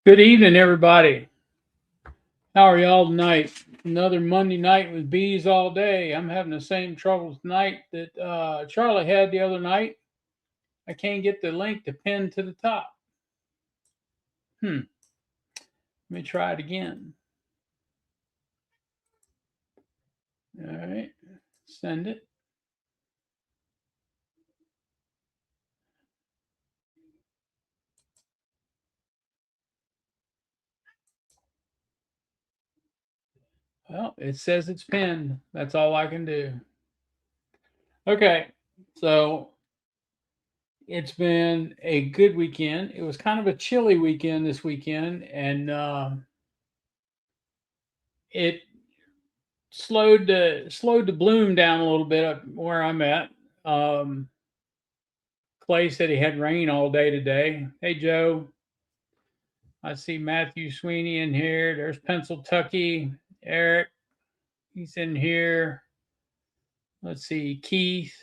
Good evening, everybody. How are y'all tonight? Another Monday night with bees all day. I'm having the same troubles tonight that Charlie had the other night. I can't get the link to pin to the top. Let me try it again. All right, send it. Well, it says it's pinned. That's all I can do. Okay, so it's been a good weekend. It was kind of a chilly weekend this weekend, and it slowed the bloom down a little bit up where I'm at. Um, Clay said he had rain all day today. Hey Joe, I see Matthew Sweeney in here. There's Pennsyltucky. Eric, he's in here. Let's see, Keith.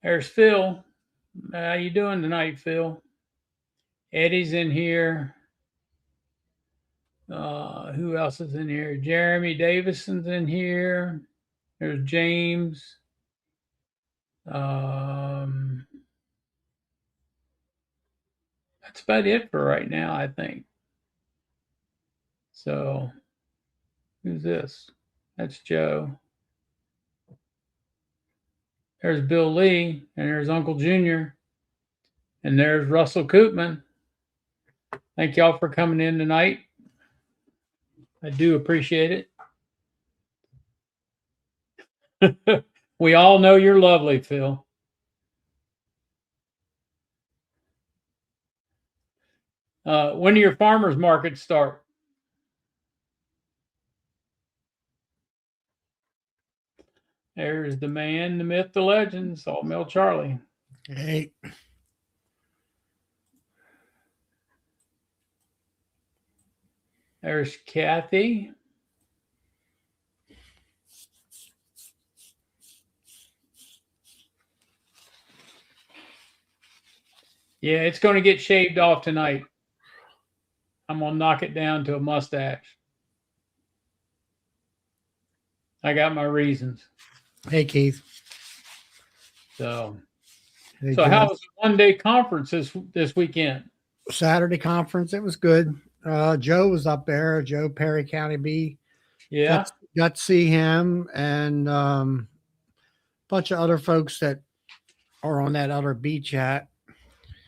There's Phil. How you doing tonight, Phil? Eddie's in here. Who else is in here? Jeremy Davison's in here. There's James. Um, that's about it for right now, I think. So, who's this? That's Joe. There's Bill Lee, and there's Uncle Junior, and there's Russell Koopman. Thank y'all for coming in tonight. I do appreciate it. We all know you're lovely, Phil. When do your farmers markets start? There's the man, the myth, the legend, Sawmill Charlie. Hey, There's Kathy. Yeah, it's going to get shaved off tonight. I'm going to knock it down to a mustache. I got my reasons. hey, Keith. So, Hey, so Joe. how was the 1 day conference this weekend? Saturday conference. It was good. Joe was up there. Joe Perry County B. Yeah, Got to see him and a bunch of other folks that are on that other B chat.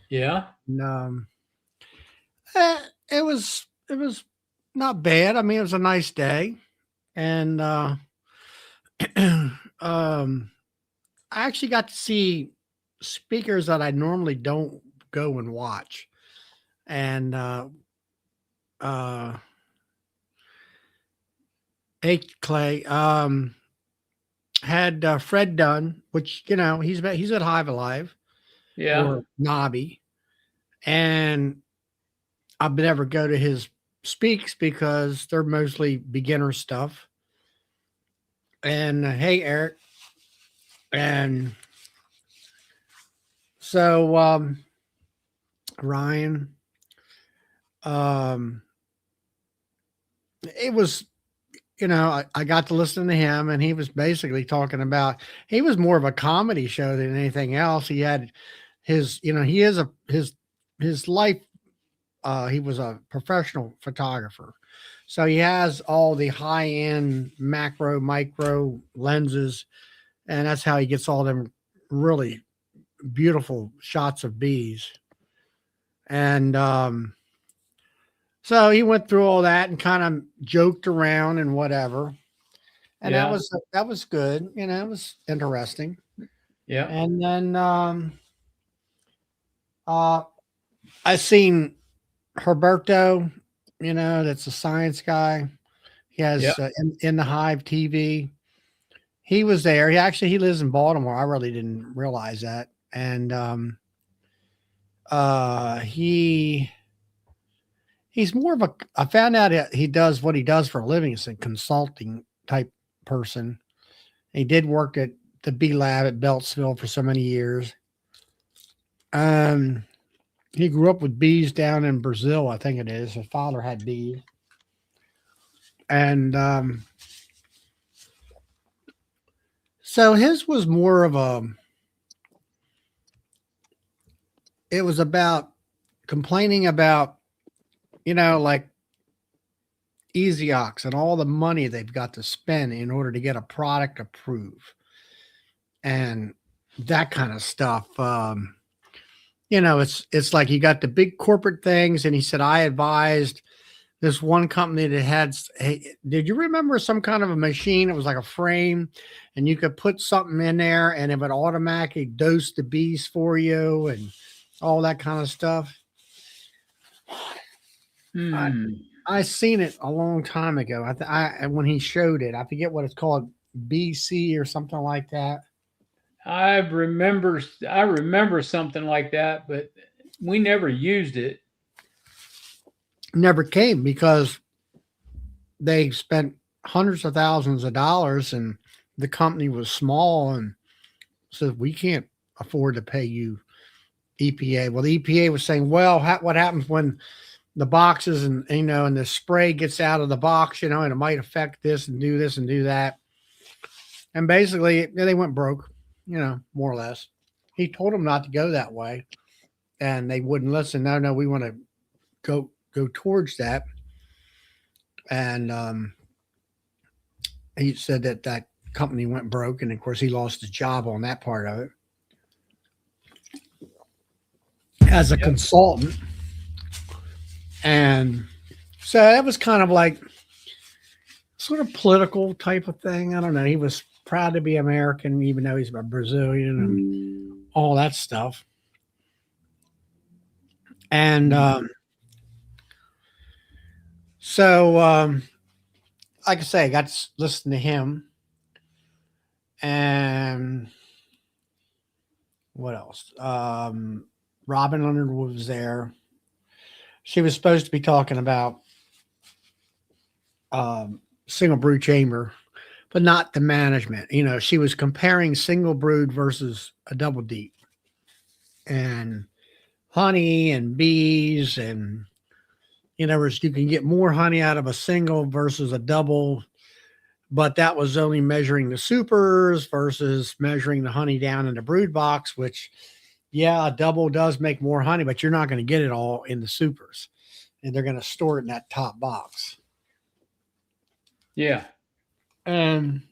yeah, And, it was not bad. I mean, it was a nice day, and I actually got to see speakers that I normally don't go and watch, and uh hey Clay, had Fred Dunn, which he's at Hive Alive yeah. or Nobby, and I've never go to his speaks because they're mostly beginner stuff. And hey Eric, and so Ryan, um, it was I got to listen to him, and he was basically talking about he was more of a comedy show than anything else. He had he is his life. He was a professional photographer, so he has all the high end macro, micro lenses, and that's how he gets all them really beautiful shots of bees. And so he went through all that and kind of joked around and whatever. And Yeah, that was good. It was interesting. yeah, And then uh, I seen Herberto. That's a science guy. He yeah. has in the Hive TV. He was there. He lives in Baltimore. I really didn't realize that. And he's more of a. I found out that he does what he does for a living. He's a consulting type person. He did work at the B Lab at Beltsville for so many years. Um, he grew up with bees down in Brazil, I think it is. His father had bees, and so his was more of a. It was about complaining about, like Easy Ox and all the money they've got to spend in order to get a product approved and that kind of stuff. It's like you got the big corporate things, and he said, I advised this one company that had, hey, did you remember some kind of a machine? It was like a frame, and you could put something in there, and it would automatically dose the bees for you, and all that kind of stuff. I, Hmm. I seen it a long time ago. When he showed it, I forget what it's called, BC or something like that. I remember something like that, but we never used it. Never came because they spent hundreds of thousands of dollars, and the company was small, and said we can't afford to pay you EPA. Well, the EPA was saying, well, what happens when the boxes and the spray gets out of the box, and it might affect this and do that. And basically, they went broke, more or less. He told them not to go that way, and they wouldn't listen. No, no, we want to go towards that. And he said that company went broke, and of course, he lost his job on that part of it as a Yep. consultant. And so that was kind of like sort of political type of thing. I don't know. He was proud to be American, even though he's a Brazilian and all that stuff. And so, like I say, I got to listen to him. And what else? Robin Underwood was there. She was supposed to be talking about single brew chamber, but not the management. She was comparing single brewed versus a double deep, and honey and bees, and you can get more honey out of a single versus a double, but that was only measuring the supers versus measuring the honey down in the brood box, which, yeah, a double does make more honey, but you're not going to get it all in the supers, and they're going to store it in that top box. Yeah. And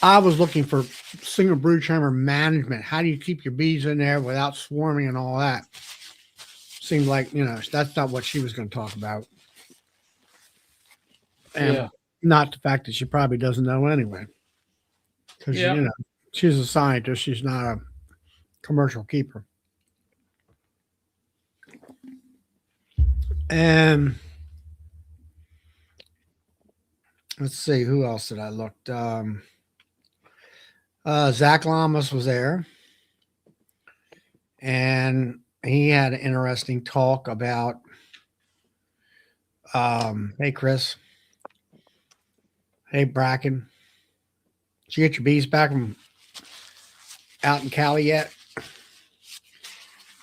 I was looking for single brood chamber management. How do you keep your bees in there without swarming and all that? Seemed like, that's not what she was going to talk about. And Yeah. not the fact that she probably doesn't know anyway. Because, Yeah. she's a scientist. She's not a commercial keeper. And let's see, who else did I look? Zach Lamas was there. And he had an interesting talk about, hey, Chris. Hey, Bracken. Did you get your bees back from out in Cali yet?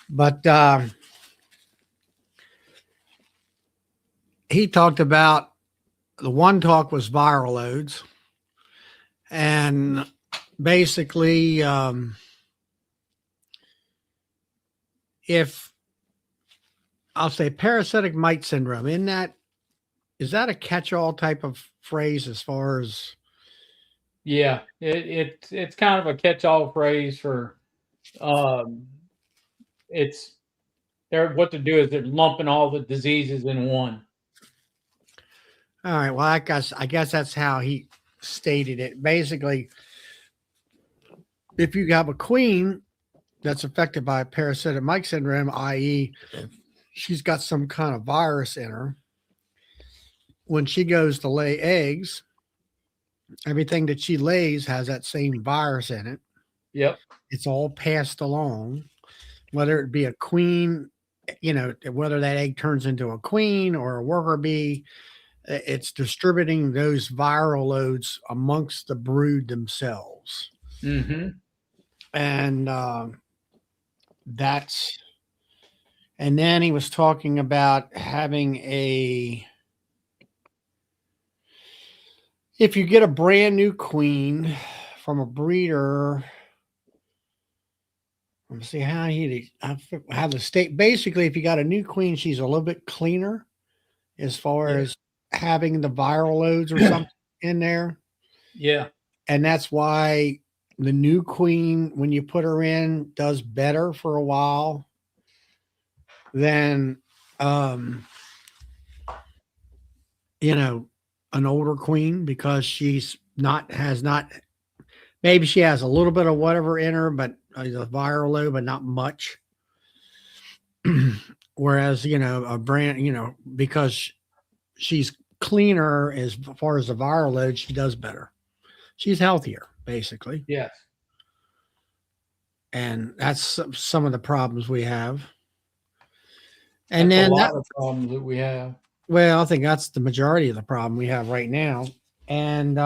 But he talked about, the one talk was viral loads. And basically, if I'll say parasitic mite syndrome, is that a catch-all type of phrase as far as? Yeah. It's kind of a catch-all phrase for um it's they're what to do is they're lumping all the diseases in one. All right, well, I guess that's how he stated it. Basically, if you have a queen that's affected by parasitic mite syndrome, i.e., she's got some kind of virus in her, when she goes to lay eggs, everything that she lays has that same virus in it. Yep. It's all passed along, whether it be a queen, whether that egg turns into a queen or a worker bee, it's distributing those viral loads amongst the brood themselves. Mm-hmm. And that's, and then he was talking about having if you get a brand new queen from a breeder, let me see how the state, basically, if you got a new queen, she's a little bit cleaner as far Yeah. as having the viral loads or something in there. Yeah. And that's why the new queen, when you put her in, does better for a while than, um, you know, an older queen, because has not, maybe she has a little bit of whatever in her, but the viral load, but not much. Whereas, a brand, because she's cleaner as far as the viral load, she does better. She's healthier, basically. Yes. And that's some of the problems we have. And That's a then lot of problems that we have. well, I think that's the majority of the problem we have right now. And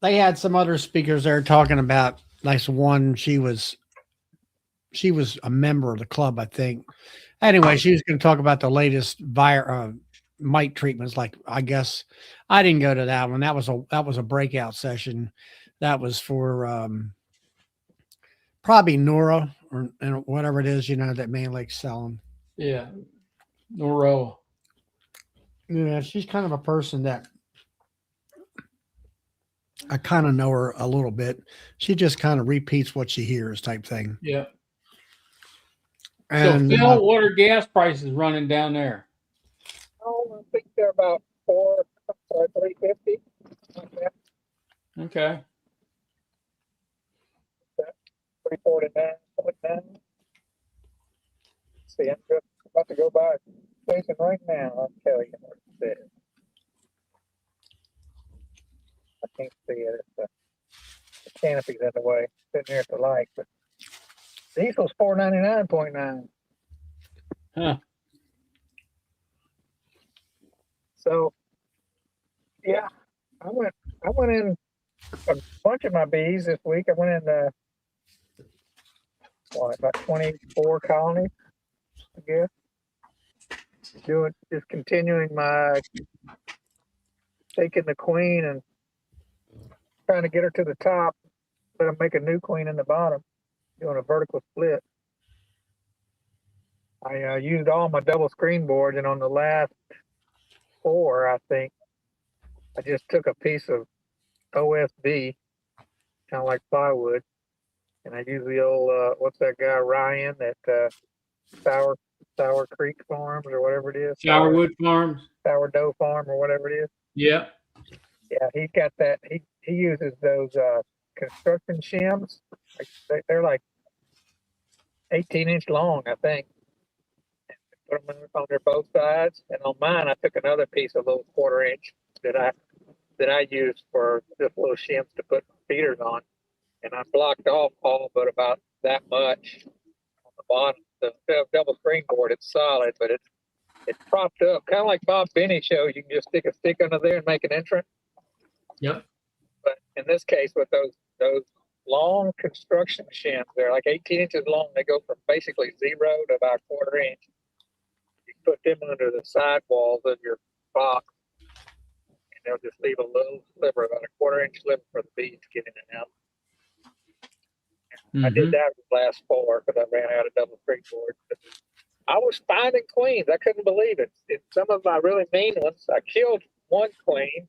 they had some other speakers there talking about, like one, she was a member of the club, I think. Anyway, she was going to talk about the latest mite treatments. Like, I guess I didn't go to that one. That was a breakout session. That was for probably Nora or whatever it is, that Man Lake's selling. Yeah. Noro. Yeah, she's kind of a person that I kind of know her a little bit. She just kind of repeats what she hears, type thing. Yeah. So And Phil, what are gas prices running down there? Oh, I think they're about 350. Okay. 349.9. See, I'm just about to go by a station right now. I'll tell you what it says. I can't see it. The canopy's in the way. Sitting there at the light, but diesel's 499.9. Huh. So yeah, I went in a bunch of my bees this week. I went in about 24 colonies, I guess. Just continuing my taking the queen and trying to get her to the top, let her make a new queen in the bottom, doing a vertical split. I used all my double screen boards, and on the last 4, I think, I just took a piece of OSB, kind of like plywood, and I used the old, what's that guy, Ryan, at Sour Creek Farms or whatever it is. Sourwood Farms. Sourdough Farm or whatever it is. Yeah. Yeah, he's got that. He uses those construction shims. They're like 18-inch long, I think. Put them on their both sides, and on mine, I took another piece of little 1/4 inch that I used for just little shims to put feeders on, and I blocked off all but about that much on the bottom. The double screen board, it's solid, but it's propped up, kind of like Bob Benny shows. You can just stick a stick under there and make an entrance. Yep. But in this case, with those long construction shims, they're like 18 inches long. They go from basically 0 to about 1/4 inch. You put them under the sidewalls of your box, and they'll just leave a little sliver, about a 1/4 inch sliver for the bees to get in and out. I did that with the last 4 because I ran out of double screen boards. I was finding queens. I couldn't believe it. In some of my really mean ones, I killed one queen.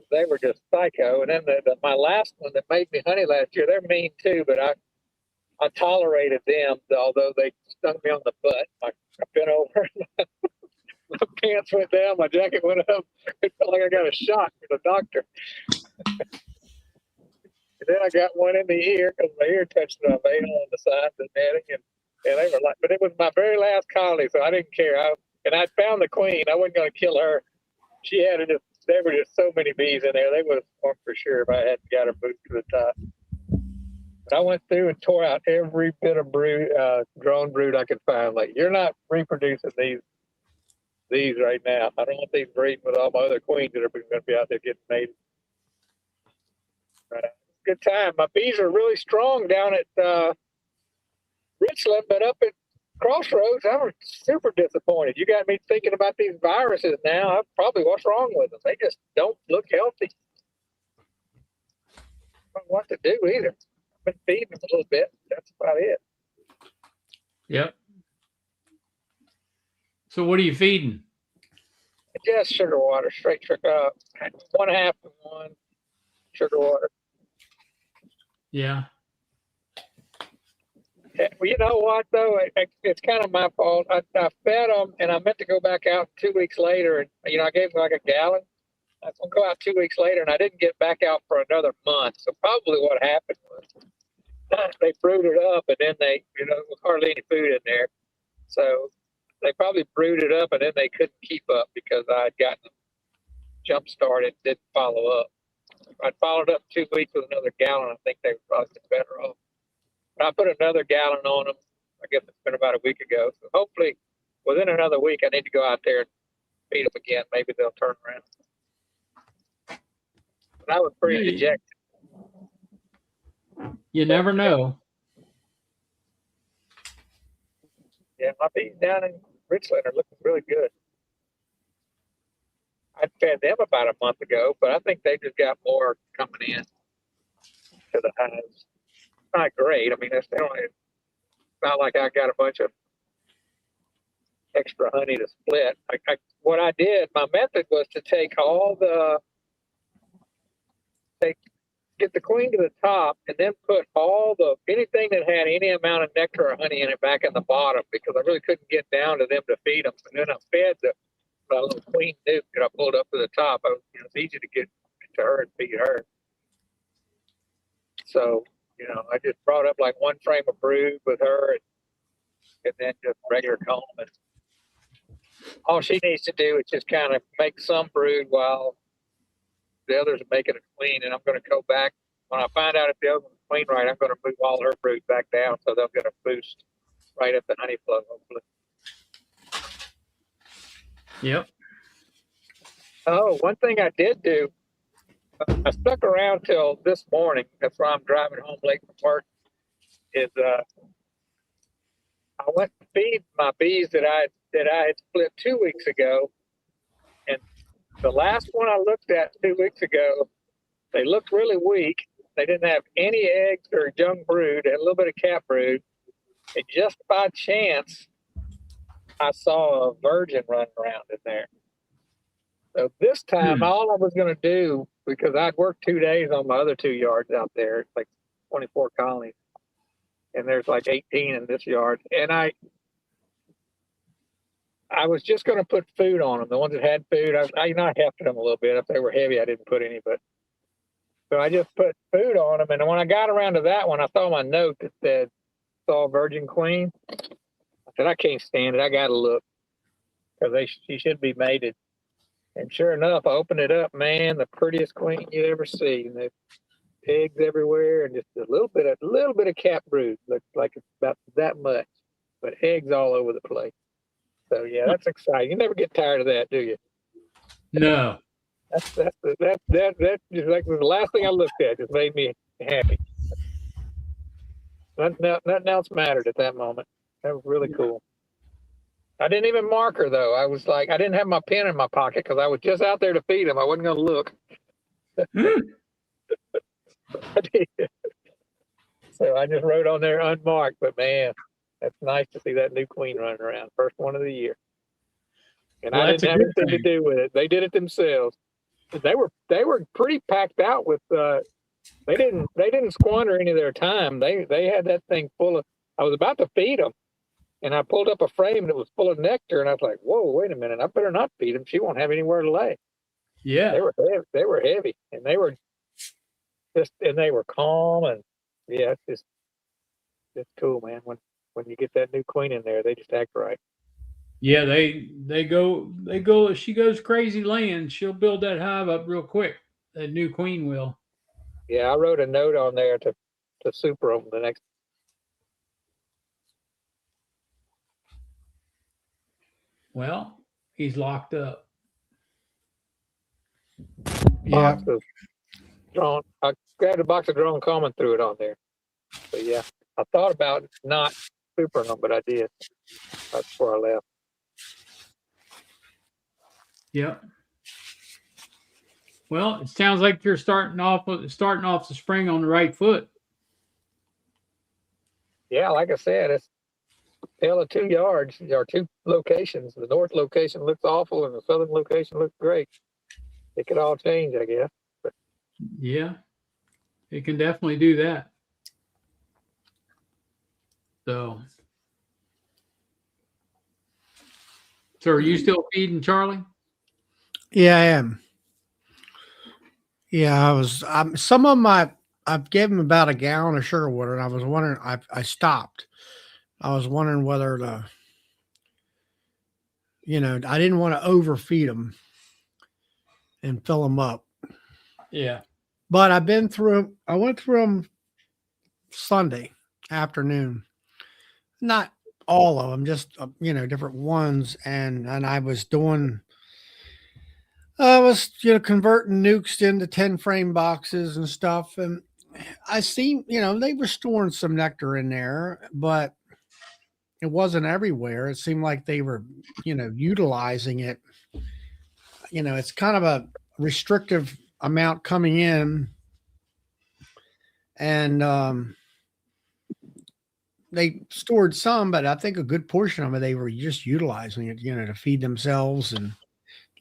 They were just psycho. And then my last one that made me honey last year, they're mean too, but I tolerated them, although they stung me on the butt. I bent over, my pants went down, my jacket went up. It felt like I got a shot from the doctor. And then I got one in the ear because my ear touched my vein on the side of the netting, and they were like, but it was my very last colony, so I didn't care. And I found the queen. I wasn't going to kill her. She had just, there were just so many bees in there. They would have swarmed for sure if I hadn't got her moved to the top. But I went through and tore out every bit of drone brood I could find. Like, you're not reproducing these right now. I don't want these breeding with all my other queens that are going to be out there getting mated. Right. good time. My bees are really strong down at Richland, but up at Crossroads, I'm super disappointed. You got me thinking about these viruses now. I probably what's wrong with them. They just don't look healthy. I don't know what to do either. I've been feeding them a little bit. That's about it. Yep. So what are you feeding? Just sugar water, straight sugar. 1/2 to 1 sugar water. Yeah. Well, you know what though? It's kind of my fault. I fed them, and I meant to go back out 2 weeks later, and I gave them like a gallon. I was gonna go out 2 weeks later, and I didn't get back out for another month. So probably what happened was they brewed it up, and then there was hardly any food in there. So they probably brewed it up, and then they couldn't keep up because I had gotten them jump started, didn't follow up. If I'd followed up 2 weeks with another gallon, I think they would probably been better off. But I put another gallon on them. I guess it's been about a week ago. So hopefully within another week, I need to go out there and feed them again. Maybe they'll turn around. But I was pretty dejected. You never know. Yeah, my bees down in Richland are looking really good. I fed them about a month ago, but I think they just got more coming in to the hives. Not great. I mean, it's not like I got a bunch of extra honey to split. What I did, my method was to take get the queen to the top, and then put anything that had any amount of nectar or honey in it back in the bottom, because I really couldn't get down to them to feed them. And then I fed the little queen nuke that I pulled up to the top. It's easy to get to her and feed her. So, I just brought up like one frame of brood with her, and then just regular comb. And all she needs to do is just kind of make some brood while the others are making a queen. And I'm going to go back when I find out if the other one's queen right. I'm going to move all her brood back down so they'll get a boost right at the honey flow, hopefully. Yep. Oh, one thing I did do, I stuck around till this morning. That's why I'm driving home late from work. Is I went to feed my bees that I had split 2 weeks ago, and the last one I looked at 2 weeks ago, they looked really weak. They didn't have any eggs or young brood. They had a little bit of cat brood, and just by chance, I saw a virgin running around in there. So this time, all I was going to do, because I'd worked 2 days on my other 2 yards out there, it's like 24 colonies, and there's like 18 in this yard, and I was just going to put food on them. The ones that had food, I hefted them a little bit. If they were heavy, I didn't put any, but so I just put food on them. And when I got around to that one, I saw my note that said, "Saw virgin queen." I said, I can't stand it. I got to look, because she should be mated. And sure enough, I opened it up, man, the prettiest queen you'd ever see. And the eggs everywhere, and just a little bit of cat brood. Looked like it's about that much, but eggs all over the place. So yeah, that's exciting. You never get tired of that, do you? No. That's just like the last thing I looked at. Just made me happy. Nothing else mattered at that moment. That was really cool. I didn't even mark her though. I was like, I didn't have my pen in my pocket because I was just out there to feed them. I wasn't going to look. So I just wrote on there unmarked. But man, that's nice to see that new queen running around. First one of the year. And I didn't have anything to do with it. They did it themselves. They were pretty packed out with. They didn't squander any of their time. They had that thing full of. I was about to feed them, and I pulled up a frame that was full of nectar, and I was like, "Whoa, wait a minute! I better not feed them. She won't have anywhere to lay." Yeah, they were heavy, and they were calm, and yeah, it's cool, man. When you get that new queen in there, they just act right. Yeah, they go. If she goes crazy laying, she'll build that hive up real quick. That new queen will. Yeah, I wrote a note on there to super them the next. Well, he's locked up. Yeah. drone. I grabbed a box of drone calm and threw it on there. So yeah, I thought about not supering them, but I did right before I left. Yep. Well, it sounds like you're starting off the spring on the right foot. Yeah, like I said, it's a tale of 2 yards or 2 locations. The north location looks awful, and the southern location looks great. It could all change, I guess. But Yeah, it can definitely do that. So are you still feeding Charlie? Yeah, I am. Yeah, I was. Some of them I've given them about a gallon of sugar water, and I was wondering. I stopped. I was wondering whether to, I didn't want to overfeed them and fill them up. Yeah. But I've been through. I went through them Sunday afternoon. Not all of them, just different ones, and I was doing. I was converting nukes into 10 frame boxes and stuff, and I seen they were storing some nectar in there, but it wasn't everywhere. It seemed like they were utilizing it. It's kind of a restrictive amount coming in, and they stored some, but I think a good portion of it they were just utilizing it, to feed themselves and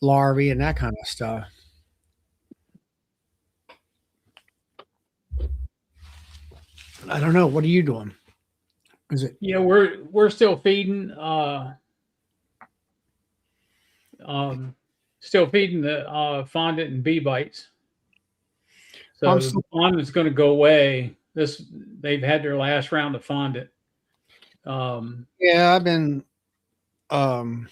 larvae and that kind of stuff. I don't know. What are you doing? Is it? Yeah, we're still feeding. Still feeding the fondant and bee bites. So the fondant's going to go away. They've had their last round of fondant. Yeah, I've been. I'm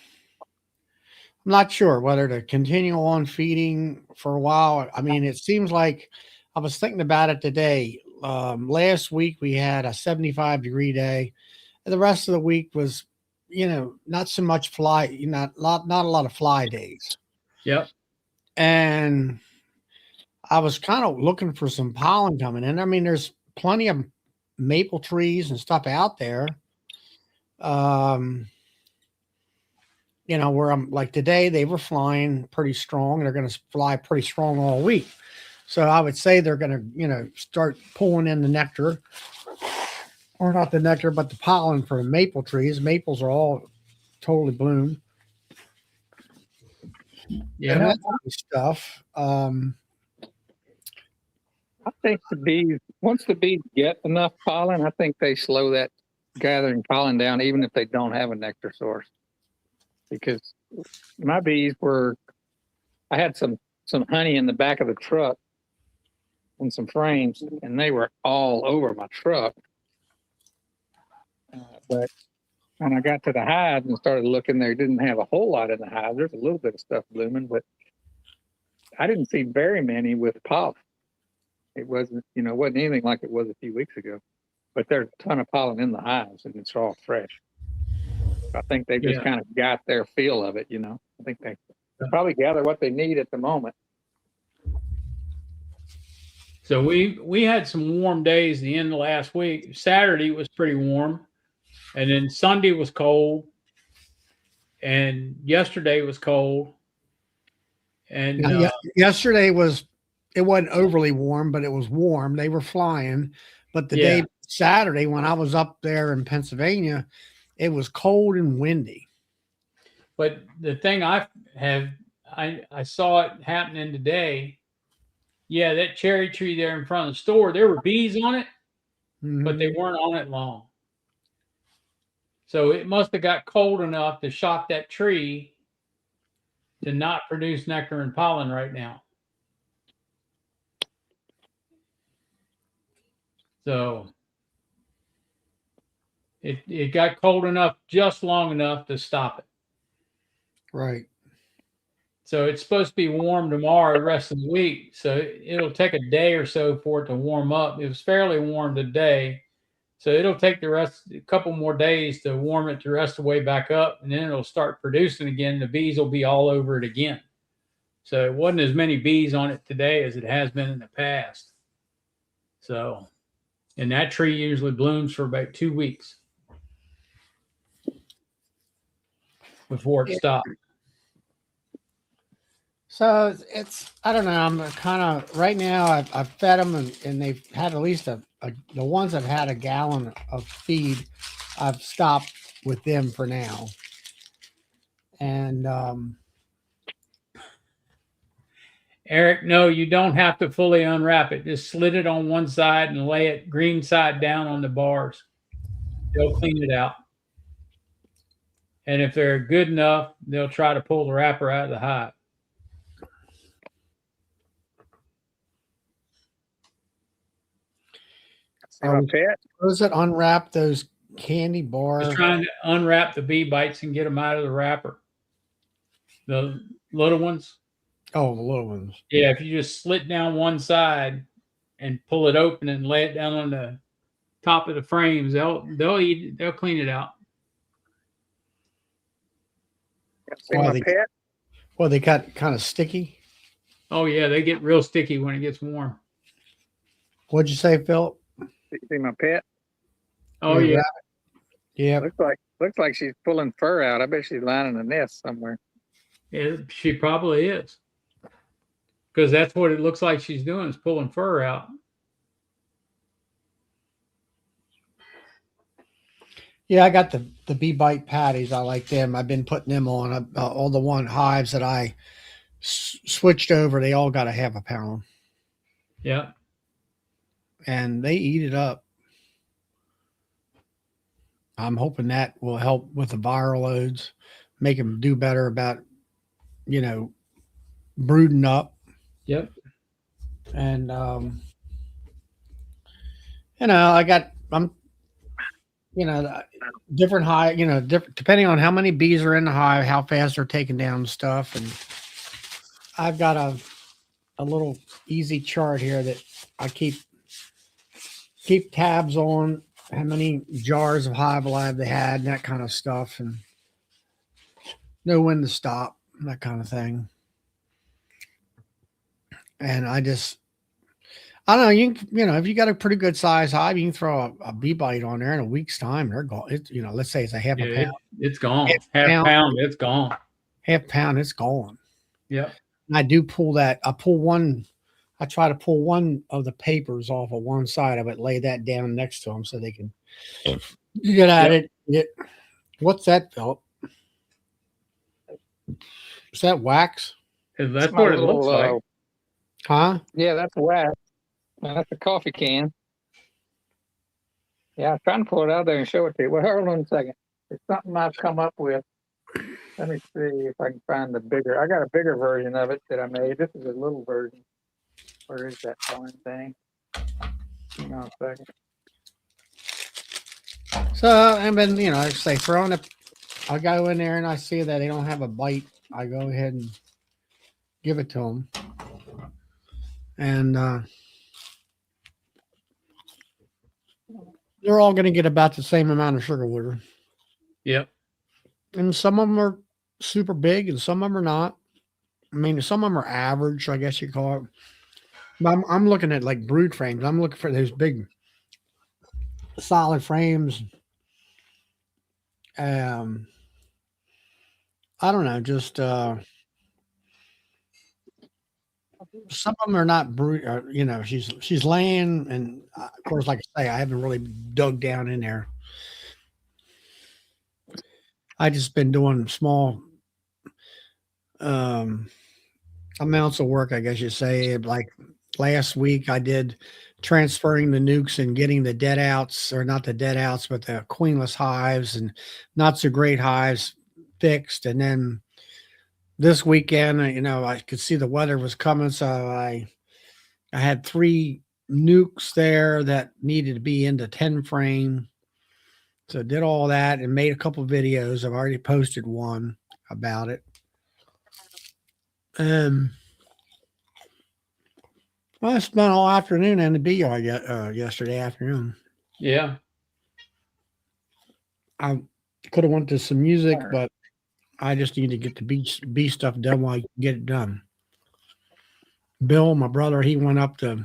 not sure whether to continue on feeding for a while. I mean, it seems like I was thinking about it today. Last week we had a 75-degree day, and the rest of the week was, not so much fly, not a lot of fly days. Yep. And I was kind of looking for some pollen coming in. I mean, there's plenty of maple trees and stuff out there. Where I'm like today, they were flying pretty strong. They're going to fly pretty strong all week. So I would say they're going to, start pulling in the nectar, or not the nectar, but the pollen from maple trees. Maples are all totally bloomed. Yeah. And that kind of stuff. I think the bees, once the bees get enough pollen, I think they slow that gathering pollen down, even if they don't have a nectar source. Because my bees I had some honey in the back of the truck and some frames, and they were all over my truck. But when I got to the hives and started looking, there didn't have a whole lot in the hive. There's a little bit of stuff blooming, but I didn't see very many with pollen. It wasn't anything like it was a few weeks ago. But there's a ton of pollen in the hives, and it's all fresh. I think they just kind of got their feel of it, I think they probably gather what they need at the moment. So we had some warm days the end of last week. Saturday was pretty warm, and then Sunday was cold, and yesterday was cold. And yesterday it wasn't overly warm, but it was warm. They were flying, but the day Saturday when I was up there in Pennsylvania, it was cold and windy. But the thing I saw it happening today. Yeah, that cherry tree there in front of the store, there were bees on it, but they weren't on it long. So it must have got cold enough to shock that tree to not produce nectar and pollen right now. So it got cold enough, just long enough to stop it. Right. So it's supposed to be warm tomorrow, the rest of the week. So it'll take a day or so for it to warm up. It was fairly warm today. So it'll take a couple more days to warm it the rest of the way back up, and then it'll start producing again. The bees will be all over it again. So it wasn't as many bees on it today as it has been in the past. So, and that tree usually blooms for about 2 weeks before it stops. So it's I don't know. I'm kind of right now. I've fed them and they've had at least the ones that had a gallon of feed. I've stopped with them for now. And Eric, no, you don't have to fully unwrap it. Just slit it on one side and lay it green side down on the bars. They'll clean it out. And if they're good enough, they'll try to pull the wrapper out of the hive. Does it unwrap those candy bars? Just trying to unwrap the bee bites and get them out of the wrapper. The little ones. Oh, the little ones. Yeah, if you just slit down one side and pull it open and lay it down on the top of the frames, they'll clean it out. Well, they got kind of sticky. Oh yeah, they get real sticky when it gets warm. What'd you say, Phil? See my pet? Oh yeah. Yeah. Looks like she's pulling fur out. I bet she's lining a nest somewhere. Yeah, she probably is. Because that's what it looks like she's doing, is pulling fur out. Yeah, I got the bee bite patties. I like them. I've been putting them on all the one hives that I switched over. They all got a half a pound. Yeah. And they eat it up. I'm hoping that will help with the viral loads, make them do better about, brooding up. Yep. And, different hive, depending on how many bees are in the hive, how fast they're taking down stuff. And I've got a little easy chart here that I keep tabs on, how many jars of hive alive they had, and that kind of stuff, and know when to stop, that kind of thing. And I don't know, if you got a pretty good size hive, you can throw a bee bite on there in a week's time. They're gone. Let's say it's a half a pound. It's gone. Half pound, it's gone. Half pound, it's gone. Yeah. And I do pull that. I try to pull one of the papers off of one side of it, lay that down next to them so they can get at it. What's that, Philip? Is that wax? That's what it looks like. Huh? Yeah, that's wax. That's a coffee can. Yeah, I was trying to pull it out there and show it to you. Well, hold on a second. It's something I've come up with. Let me see if I can find the bigger. I got a bigger version of it that I made. This is a little version. Where is that darn thing? Hang on a second. So I've been, like I say, throwing it. I go in there and I see that they don't have a bite. I go ahead and give it to them. And they're all going to get about the same amount of sugar water. Yep. And some of them are super big and some of them are not. I mean, some of them are average, I guess you call it. But I'm looking at like brood frames. I'm looking for those big solid frames. I don't know, just some of them are not brood. She's laying, and of course, like I say, I haven't really dug down in there. I just been doing small amounts of work, I guess you say. Like last week, I did transferring the nukes and getting the dead outs, or not the dead outs, but the queenless hives and not so great hives fixed. And then this weekend, I could see the weather was coming, so I had 3 nukes there that needed to be into 10 frame. So I did all that and made a couple of videos. I've already posted one about it. Well, I spent all afternoon in the bee yard yesterday afternoon. Yeah. I could have went to some music, but I just need to get the bee stuff done while I can get it done. Bill, my brother, he went up to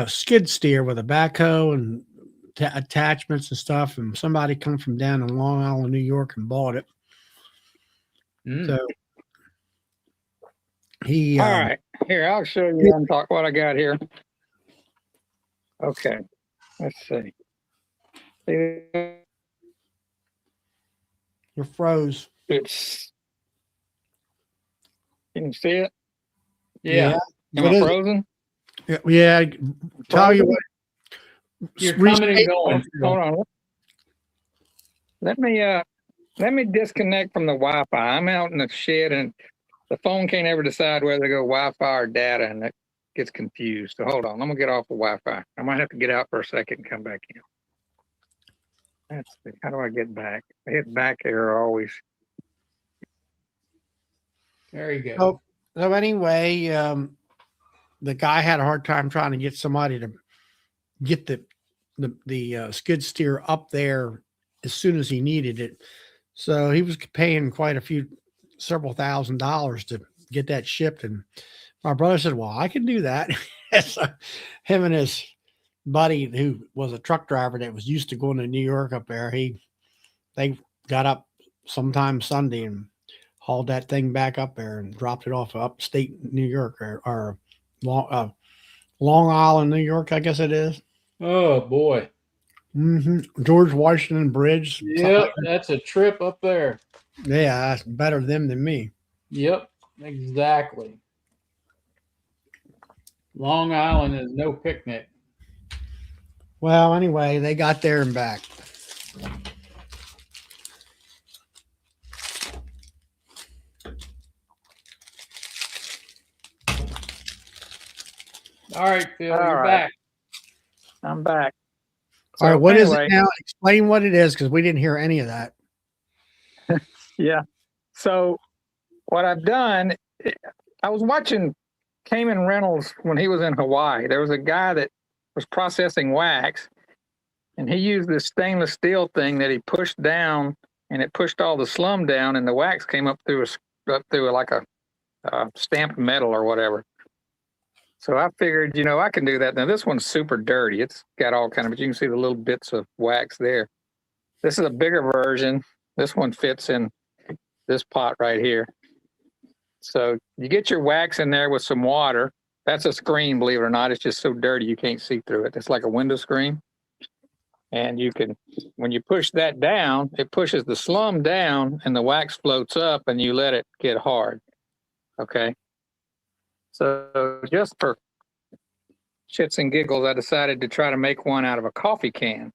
skid steer with a backhoe and attachments and stuff, and somebody come from down in Long Island, New York, and bought it. Mm. So he All right, here, I'll show you what I got here. Okay, let's see. you're froze. It's, can you see it? Yeah. Am I frozen? Yeah. Tell you what. You're coming and restate- going. Hold on. Let me disconnect from the Wi-Fi. I'm out in the shed and the phone can't ever decide whether to go Wi-Fi or data, and it gets confused. So hold on. I'm gonna get off the Wi-Fi. I might have to get out for a second and come back in. Let's see. How do I get back? I hit back arrow always. There you go. So anyway, the guy had a hard time trying to get somebody to get the skid steer up there as soon as he needed it. So he was paying several $1,000s to get that shipped. And my brother said, well, I can do that. So him and his buddy, who was a truck driver that was used to going to New York up there, they got up sometime Sunday and hauled that thing back up there and dropped it off upstate New York or Long Island, New York, I guess it is. Oh boy. George Washington Bridge. Yep, that's a trip up there. Yeah, that's better them than me. Yep, exactly. Long Island is no picnic. Well, anyway, they got there and back. All right, Phil, All you're right. back. I'm back. All right, what is anyway, it now? Explain what it is, because we didn't hear any of that. Yeah. So what I've done, I was watching Cayman Reynolds when he was in Hawaii. There was a guy that was processing wax, and he used this stainless steel thing that he pushed down, and it pushed all the slum down, and the wax came up through like a stamped metal or whatever. So I figured, I can do that. Now this one's super dirty. It's got all kind of, but you can see the little bits of wax there. This is a bigger version. This one fits in this pot right here. So you get your wax in there with some water. That's a screen, believe it or not. It's just so dirty you can't see through it. It's like a window screen. And you can, when you push that down, it pushes the slum down and the wax floats up and you let it get hard. Okay. So just for shits and giggles, I decided to try to make one out of a coffee can.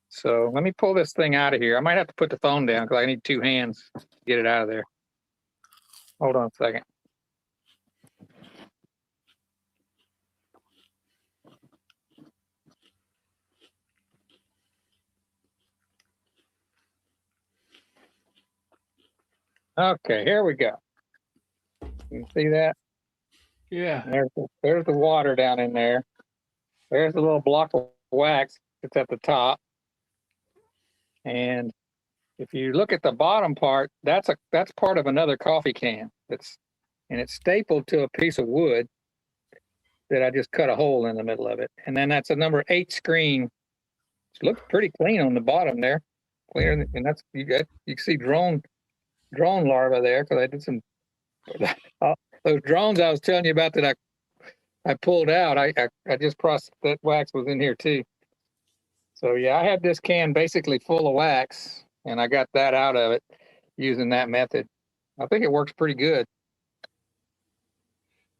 So let me pull this thing out of here. I might have to put the phone down because I need 2 hands to get it out of there. Hold on a second. Okay, here we go. You see that? Yeah. There's the water down in there. There's the little block of wax that's at the top. And if you look at the bottom part, that's part of another coffee can. It's stapled to a piece of wood that I just cut a hole in the middle of it. And then that's a number 8 screen. It looks pretty clean on the bottom there. Cleaner, and that's you can see drone larvae there because I did some those drones I was telling you about that I pulled out. I just processed that wax was in here too. So yeah, I had this can basically full of wax, and I got that out of it using that method. I think it works pretty good.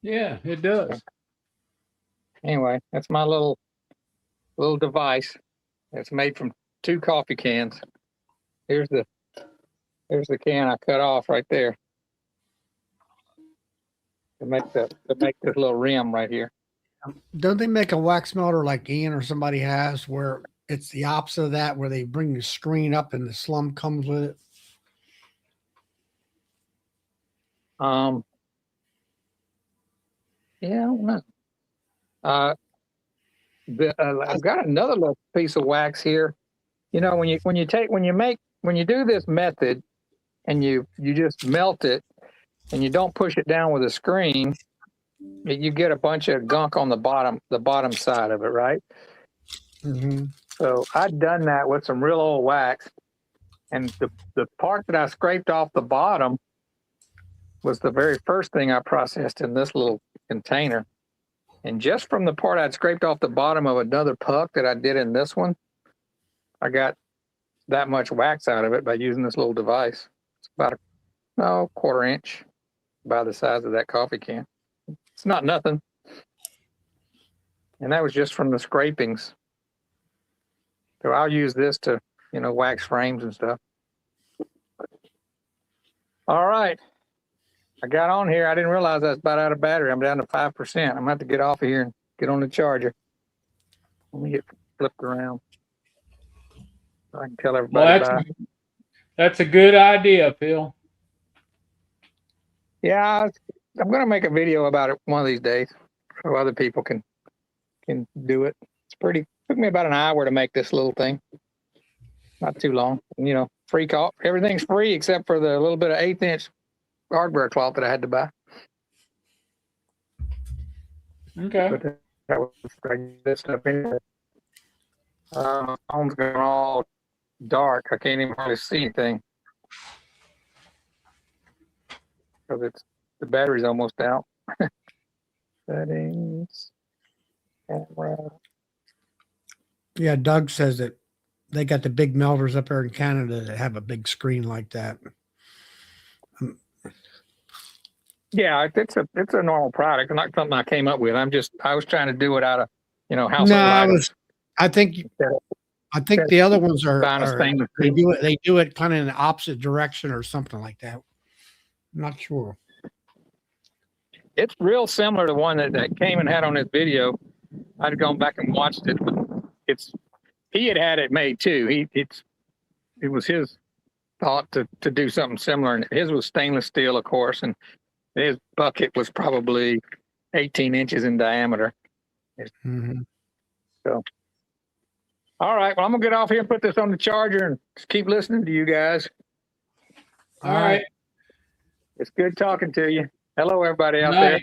Yeah, it does. Anyway, that's my little device. It's made from 2 coffee cans. Here's the can I cut off right there to make this little rim right here. Don't they make a wax melter like Ian or somebody has where it's the opposite of that, where they bring the screen up and the slum comes with it? Yeah, I don't know. I've got another little piece of wax here. When you do this method and you just melt it, and you don't push it down with a screen, you get a bunch of gunk on the bottom side of it, right? Mm-hmm. So I'd done that with some real old wax, and the part that I scraped off the bottom was the very first thing I processed in this little container. And just from the part I'd scraped off the bottom of another puck that I did in this one, I got that much wax out of it by using this little device. It's about a quarter inch by the size of that coffee can. It's not nothing. And that was just from the scrapings. So I'll use this to, wax frames and stuff. All right. I got on here. I didn't realize I was about out of battery. I'm down to 5%. I'm going to have to get off of here and get on the charger. Let me get flipped around so I can tell everybody bye. That's a good idea, Phil. Yeah, I'm going to make a video about it one of these days so other people can do it. Took me about an hour to make this little thing. Not too long. Free call. Everything's free except for the little bit of 1/8" hardware cloth that I had to buy. Okay. But that was this stuff anyway. My phone's going all dark. I can't even hardly see anything because the battery's almost out. Settings, camera. Yeah, Doug says that they got the big melters up there in Canada that have a big screen like that. Yeah, it's a normal product, not something I came up with. I was trying to do it out of household No, items. I think the other ones are they do it kind of in the opposite direction or something like that. I'm not sure. It's real similar to one that came and had on his video. I'd gone back and watched it. He had it made too. It was his thought to do something similar, and his was stainless steel, of course, and his bucket was probably 18 inches in diameter. Mm-hmm. So, all right. Well, I'm gonna get off here and put this on the charger and just keep listening to you guys. All right. It's good talking to you. Hello, everybody out there.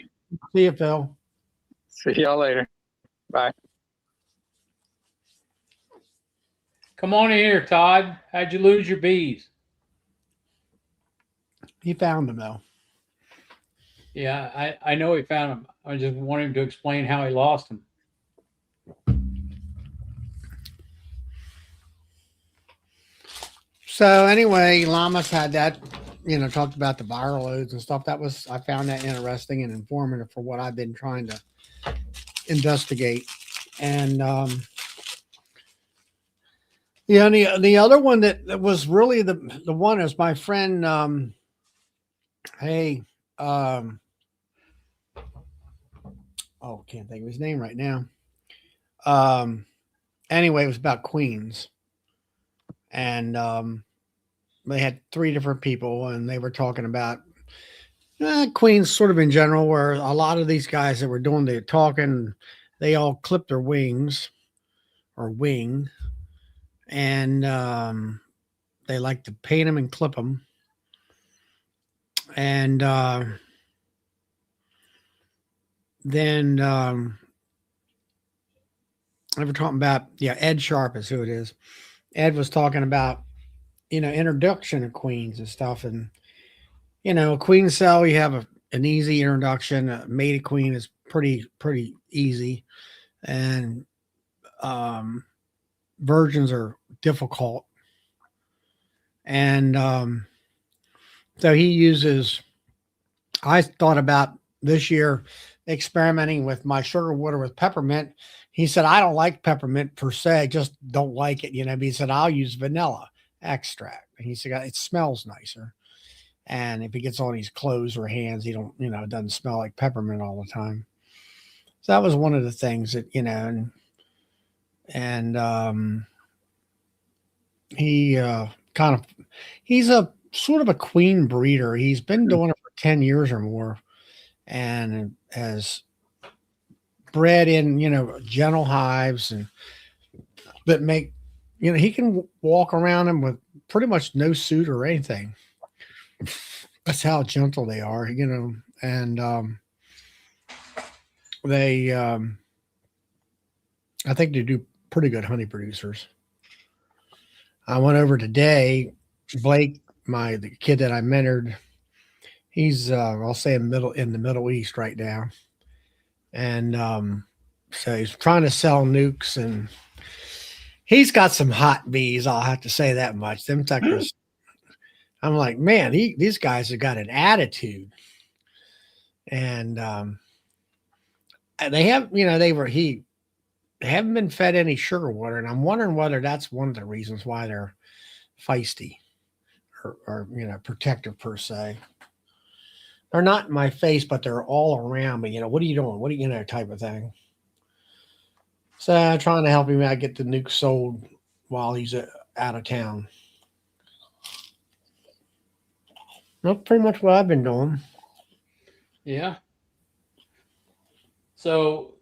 See you, Phil. See y'all later. Bye. Come on in here, Todd. How'd you lose your bees? He found them though. Yeah, I know he found them. I just want him to explain how he lost them. So anyway, Llamas had that, talked about the viral loads and stuff. I found that interesting and informative for what I've been trying to investigate. And the other one that was really the one is my friend. Can't think of his name right now. Anyway, it was about queens, and they had 3 different people, and they were talking about queens sort of in general, where a lot of these guys that were doing the talking, they all clipped their wings or wing, and they like to paint them and clip them. And then they were talking about, Ed Sharp is who it is. Ed was talking about, introduction of queens and stuff. And, a queen cell, you have an easy introduction. A mated queen is pretty easy. And virgins are difficult. And so I thought about this year experimenting with my sugar water with peppermint. He said, I don't like peppermint per se, I just don't like it, but he said, I'll use vanilla extract. And he said, it smells nicer. And if he gets on his clothes or hands, he don't, it doesn't smell like peppermint all the time. So that was one of the things that, he's a sort of a queen breeder. He's been doing it for 10 years or more, and has bred in, gentle hives and that make, he can walk around them with pretty much no suit or anything. That's how gentle they are, and they I think they do pretty good honey producers. I went over today. Blake, the kid that I mentored, he's I'll say in the Middle East right now, and so he's trying to sell nukes, and he's got some hot bees. I'll have to say that much. Them suckers. I'm like, man, these guys have got an attitude, and they have, they haven't been fed any sugar water, and I'm wondering whether that's one of the reasons why they're feisty or protective per se. They're not in my face, but they're all around me. What are you doing? What are you, type of thing. So I'm trying to help him out get the nuke sold while he's out of town. That's pretty much what I've been doing. Yeah. So,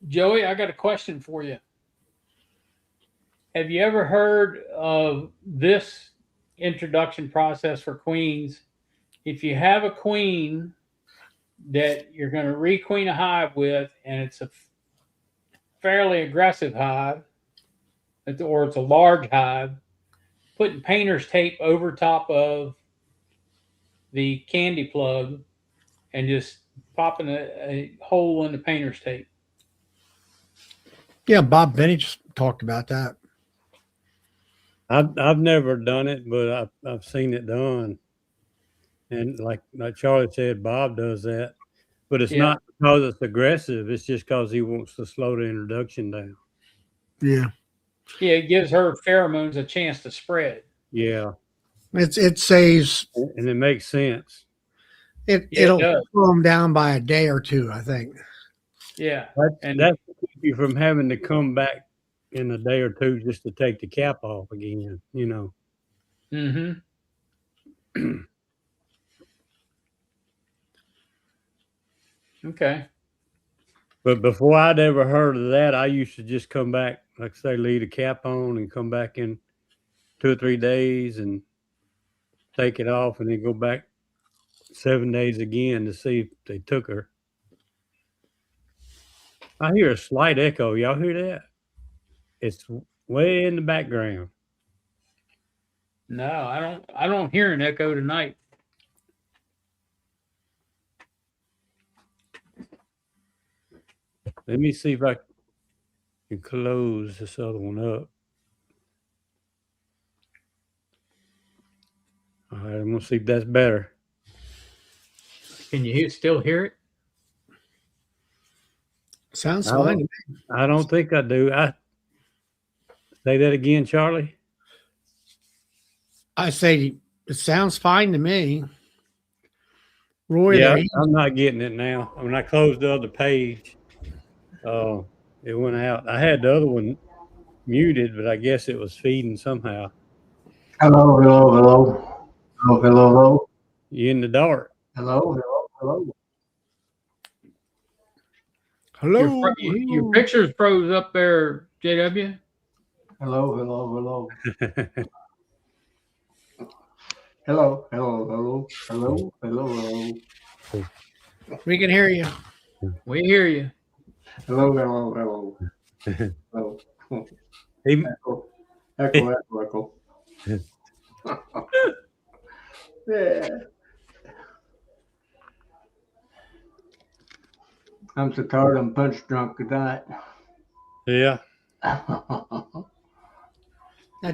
Joey, I got a question for you. Have you ever heard of this introduction process for queens? If you have a queen that you're going to requeen a hive with, and it's a fairly aggressive hive, or it's a large hive, putting painter's tape over top of the candy plug and just popping a hole in the painter's tape. Yeah, Bob Benny just talked about that. I've never done it, but I've seen it done. And like Charlie said, Bob does that. But it's not because it's aggressive. It's just because he wants to slow the introduction down. Yeah. Yeah, it gives her pheromones a chance to spread. Yeah. It saves. And it makes sense. It'll slow them down by a day or two, I think. Yeah. That's to keep you from having to come back in a day or two just to take the cap off again, Mm-hmm. Okay. But before I'd ever heard of that, I used to just come back, like say, leave the cap on and come back in 2 or 3 days and take it off and then go back 7 days again to see if they took her. I hear a slight echo. Y'all hear that? It's way in the background. No, I don't hear an echo tonight. Let me see if I can close this other one up. All right, I'm gonna see if that's better. Can you still hear it? Sounds fine. I don't think I do. Say that again, Charlie. I say it sounds fine to me. Roy, yeah, I'm not getting it now. When I closed the other page, it went out. I had the other one muted, but I guess it was feeding somehow. Hello, hello, hello. Hello, hello, hello. You in the dark. Hello, hello, hello. Hello. Your picture's froze up there, JW. Hello, hello, hello. Hello, hello, hello. Hello, hello, hello. We can hear you. We hear you. Hello, hello, hello. Hello. Echo, echo. Yeah. I'm so tired. I'm punch drunk tonight. Yeah.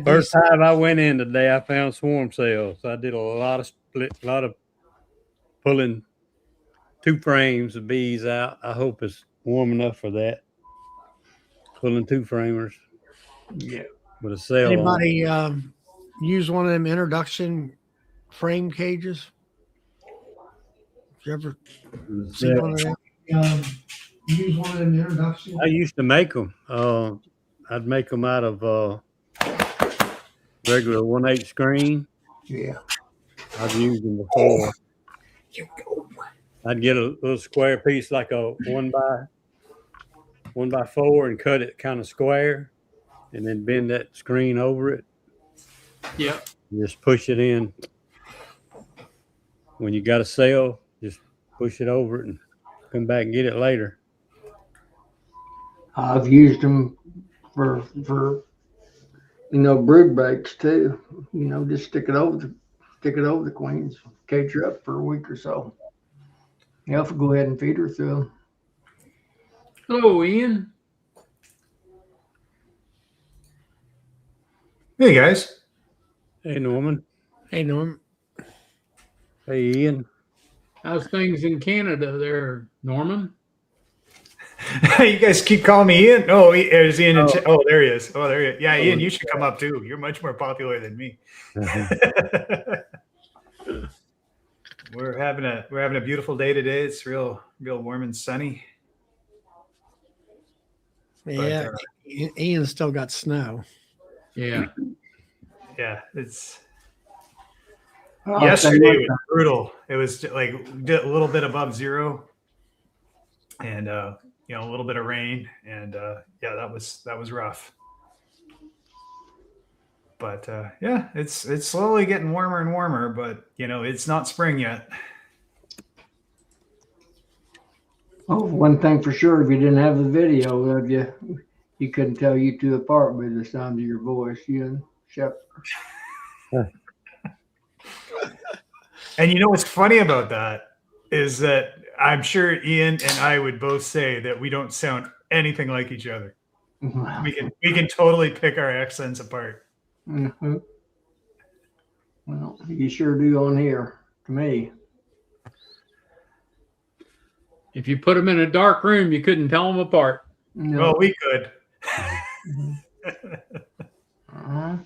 First time I went in today, I found swarm cells. I did a lot of pulling 2 frames of bees out. I hope it's warm enough for that. Pulling 2 framers. Yeah. With a cell. Anybody use one of them introduction frame cages? Did you ever see one of them? Use one of them introduction. I used to make them. I'd make them out of regular 1/8 screen. Yeah. I've used them before. I'd get a little square piece like a 1x4 and cut it kind of square, and then bend that screen over it. Yep. Just push it in. when you got a sale, just push it over it and come back and get it later. I've used them for brood breaks too. Just stick it over the queens, cage her up for a week or so. You have to go ahead and feed her through them. Hello, Ian. Hey guys. Hey, Norman. Hey, Norm. Hey, Ian. How's things in Canada there, Norman? You guys keep calling me Ian. Oh, there's Ian. Oh, there he is. Oh, there he is. Yeah, Ian, you should come up too. You're much more popular than me. We're having a beautiful day today. It's real warm and sunny. Yeah, Ian's still got snow. Yeah. Yeah, it's I'll yesterday tell you was brutal. It was like a little bit above zero, and a little bit of rain, and yeah, that was rough. But yeah, it's slowly getting warmer and warmer, but it's not spring yet. Oh, one thing for sure, if you didn't have the video of you couldn't tell you two apart by the sound of your voice, you and Shep. And what's funny about that is that I'm sure Ian and I would both say that we don't sound anything like each other. Wow. We can totally pick our accents apart. Mm-hmm. Well, you sure do on here to me. If you put them in a dark room, you couldn't tell them apart. No. Well, we could. Uh-huh.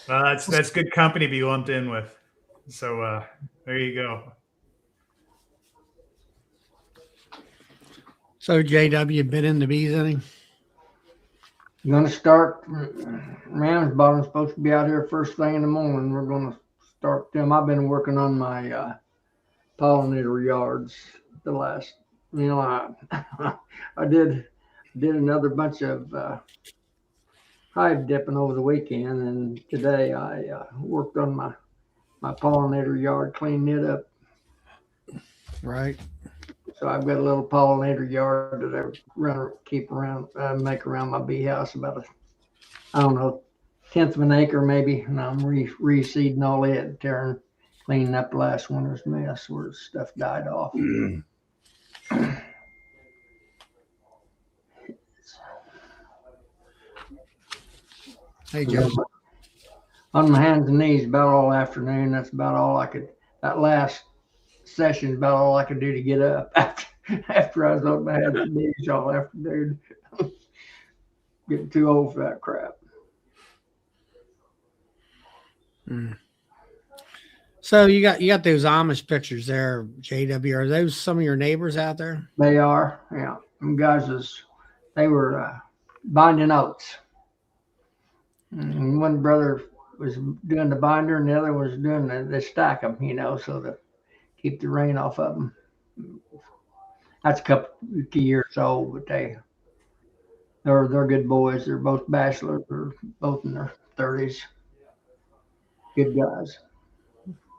That's good company to be lumped in with. So there you go. So, JW, been in the bees any? Gonna start. Ram's bottom's supposed to be out here first thing in the morning. We're gonna start them. I've been working on my pollinator yards the last. I did another bunch of hive dipping over the weekend, and today I worked on my pollinator yard, cleaning it up. Right. So I've got a little pollinator yard that I make around my bee house, about a 1/10 of an acre maybe, and I'm reseeding all it, cleaning up last winter's mess where stuff died off. Hey, Joe. On my hands and knees about all afternoon. That's about all I could. That last session is about all I could do to get up after I was on my hands and knees all afternoon. Getting too old for that crap. So you got those Amish pictures there, JW. Are those some of your neighbors out there? They are, yeah. Them guys they were binding oats. And one brother was doing the binder, and the other was doing the stack them, so to keep the rain off of them. That's a couple years old, but they're good boys. They're both bachelors. They're both in their 30s. Good guys.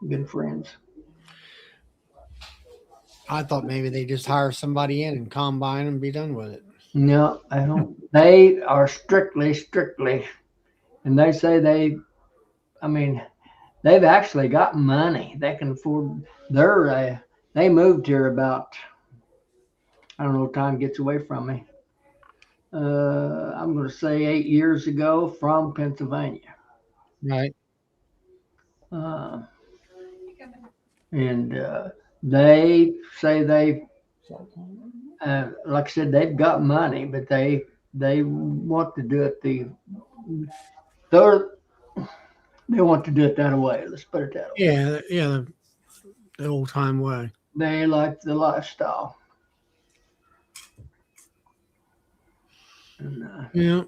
Good friends. I thought maybe they just hire somebody in and combine and be done with it. No, I don't. They are strictly, and they say they've actually got money. They can afford. They moved here about, I don't know, time gets away from me. I'm going to say 8 years ago from Pennsylvania. Right. And they say like I said, they've got money, but they want to do it they want to do it that way. Let's put it that way. Yeah, the old time way. They like the lifestyle. And, Yeah.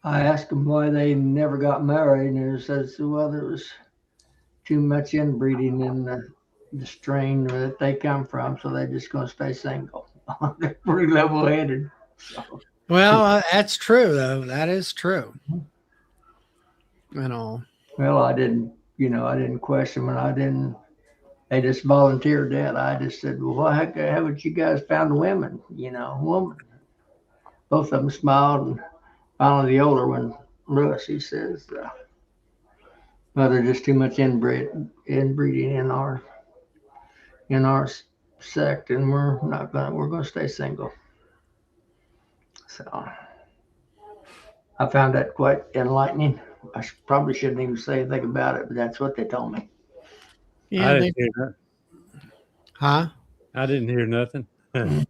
I asked them why they never got married, and they says, well, there was too much inbreeding in the strain that they come from, so they're just going to stay single. They're pretty level-headed. So. Well, that's true, though. That is true. and all. Well, I didn't question them, they just volunteered that. I just said, well, why haven't you guys found a woman? Woman. Both of them smiled, and finally the older one, Lewis, he says, well, there's just too much inbreeding in our sect, and we're gonna stay single. So I found that quite enlightening. I probably shouldn't even say anything about it, but that's what they told me. Yeah, I they, didn't hear that. huh? I didn't hear nothing. I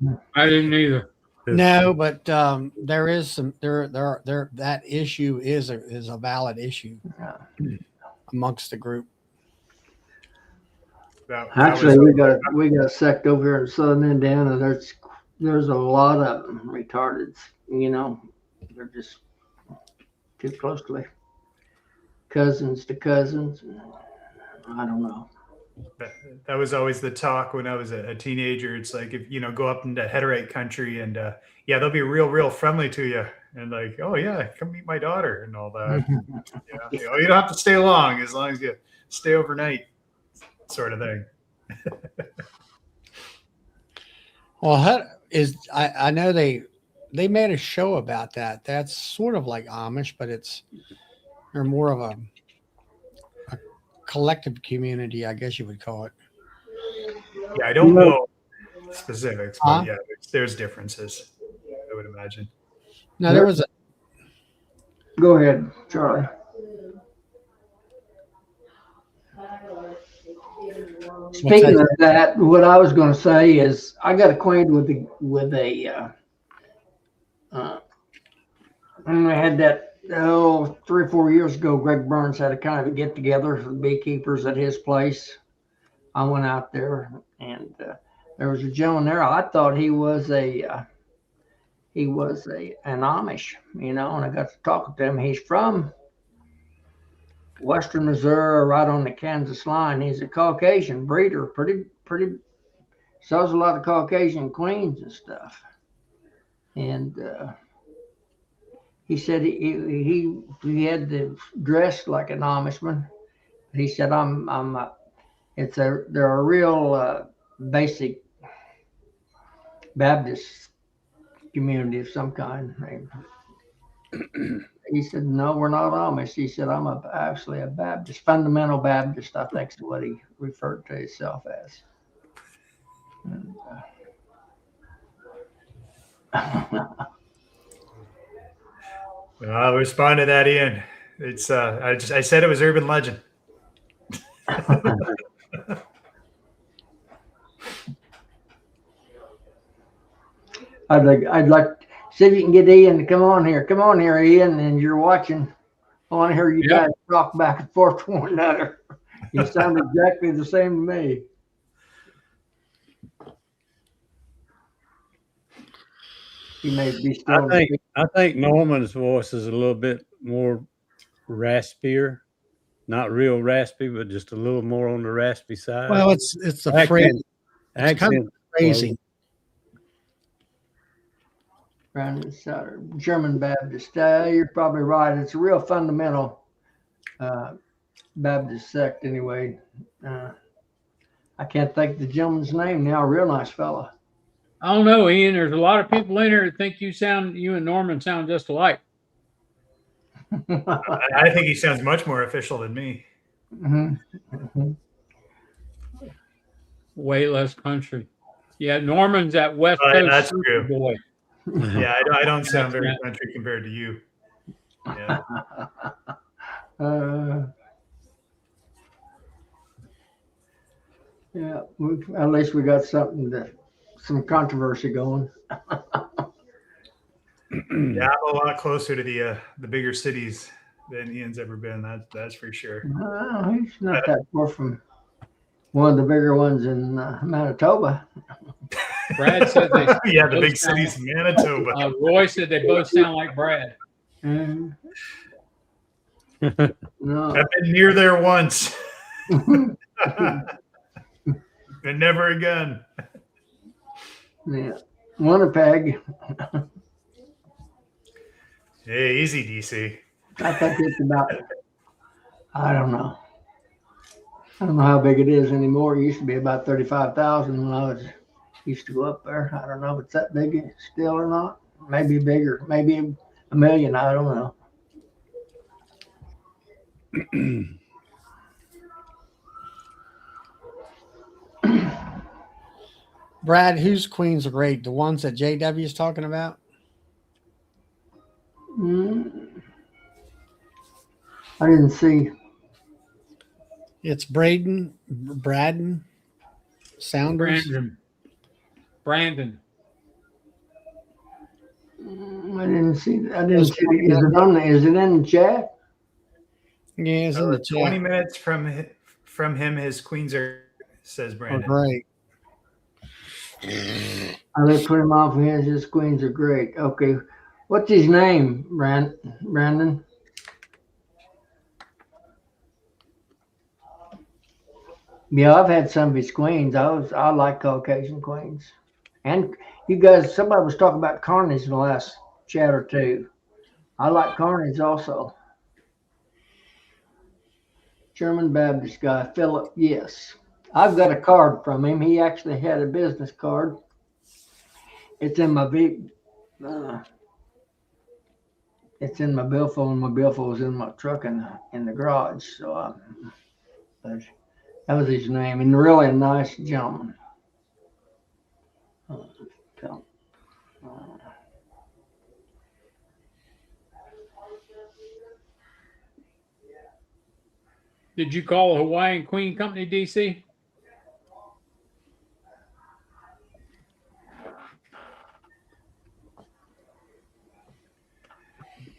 didn't either. No, but there is some there that issue is a valid issue Yeah. amongst the group. That Actually, was- we got a sect over here in southern Indiana. There's a lot of them retardeds. They're just too closely cousins to cousins. I don't know. that was always the talk when I was a teenager. It's like, if go up into Heterite country, and yeah, they'll be real friendly to you, and like, oh yeah, come meet my daughter and all that. Yeah, you don't have to stay long as you stay overnight, sort of thing. Well, I know they made a show about that. That's sort of like Amish, but they're more of a collective community, I guess you would call it. Yeah, I don't know specifics, but Huh? yeah, there's differences, I would imagine. No, there was a Go ahead, Charlie. Speaking of that, what I was going to say is I got acquainted with a and I had that 3 or 4 years ago. Greg Burns had a kind of a get together for the beekeepers at his place. I went out there, and there was a gentleman there. I thought he was an Amish, and I got to talk to him. He's from Western Missouri, right on the Kansas line. He's a Caucasian breeder, pretty. Sells a lot of Caucasian queens and stuff. And he said he had to dress like an Amishman. He said, they're a real basic Baptist community of some kind. He said, no, we're not Amish. He said, I'm actually a Baptist, fundamental Baptist, I think is what he referred to himself as. And, Well, I'll respond to that, Ian. It's I said it was urban legend. I'd like to see if you can get Ian to come on here. Come on here, Ian, and you're watching. I want to hear you guys talk back and forth to one another. You sound exactly the same to me. He may be still. I think Norman's voice is a little bit more raspier, not real raspy, but just a little more on the raspy side. well, it's the phrase. It's kind of crazy. German Baptist. You're probably right. It's a real fundamental Baptist sect, anyway. I can't think of the gentleman's name now. Real nice fella. I don't know, Ian. There's a lot of people in here that think you and Norman sound just alike. I think he sounds much more official than me. Mm-hmm. Way less country. Yeah, Norman's that West Coast that's super true. boy. Yeah, I don't sound very country compared to you. Yeah. Yeah, at least we got some controversy going. Yeah, I'm a lot closer to the bigger cities than Ian's ever been. That's for sure. He's not that far from one of the bigger ones in Manitoba. Brad said they. Yeah, the big cities in Manitoba. Roy said they both sound like Brad. No. I've been near there once. And never again. Yeah, Winnipeg. Hey, easy, DC. I think it's about I don't know. I don't know how big it is anymore. It used to be about 35,000 when I was used to go up there. I don't know if it's that big still or not. Maybe bigger. Maybe a million. I don't know. Brad, whose queens are great? The ones that JW is talking about? I didn't see. It's Braden, Sounders. Brandon. I didn't see. I didn't see. Is it on? Is it in the chat? Yeah, it's in the 20 chat. minutes from him, his queens says Oh, Brandon. great. I let put him off his. His queens are great. Okay, what's his name, Brandon? Yeah, I've had some of his queens. I like Caucasian queens. And you guys, somebody was talking about carnies in the last chat or two. I like carnies also. German Baptist guy, Philip. Yes, I've got a card from him. He actually had a business card. It's in my big. It's in my billfold, and my billfold's in my truck in the garage. So, but that was his name, and really a nice gentleman. Did you call a Hawaiian Queen Company, DC?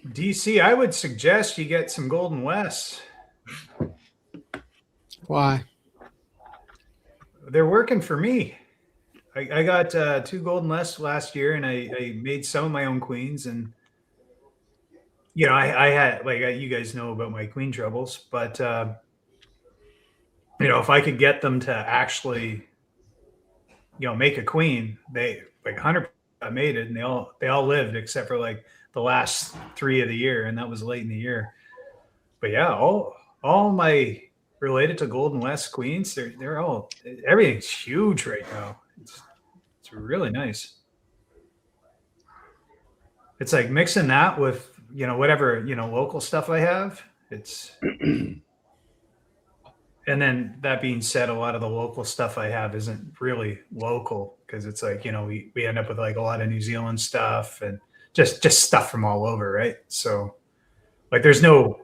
DC, I would suggest you get some Golden Wests. Why? They're working for me. I got 2 Golden Wests last year, and I made some of my own queens. And you know, I had, like, you guys know about my queen troubles, but you know, if I could get them to actually, you know, make a queen, they like 100% made it, and they all lived except for like the last 3 of the year, and that was late in the year. But yeah, all my related to Golden West queens, they're all, everything's huge right now. It's really nice. It's like mixing that with, you know, whatever, you know, local stuff I have. It's and then that being said, a lot of the local stuff I have isn't really local, because it's like, you know, we end up with like a lot of New Zealand stuff and just stuff from all over, right? So like there's not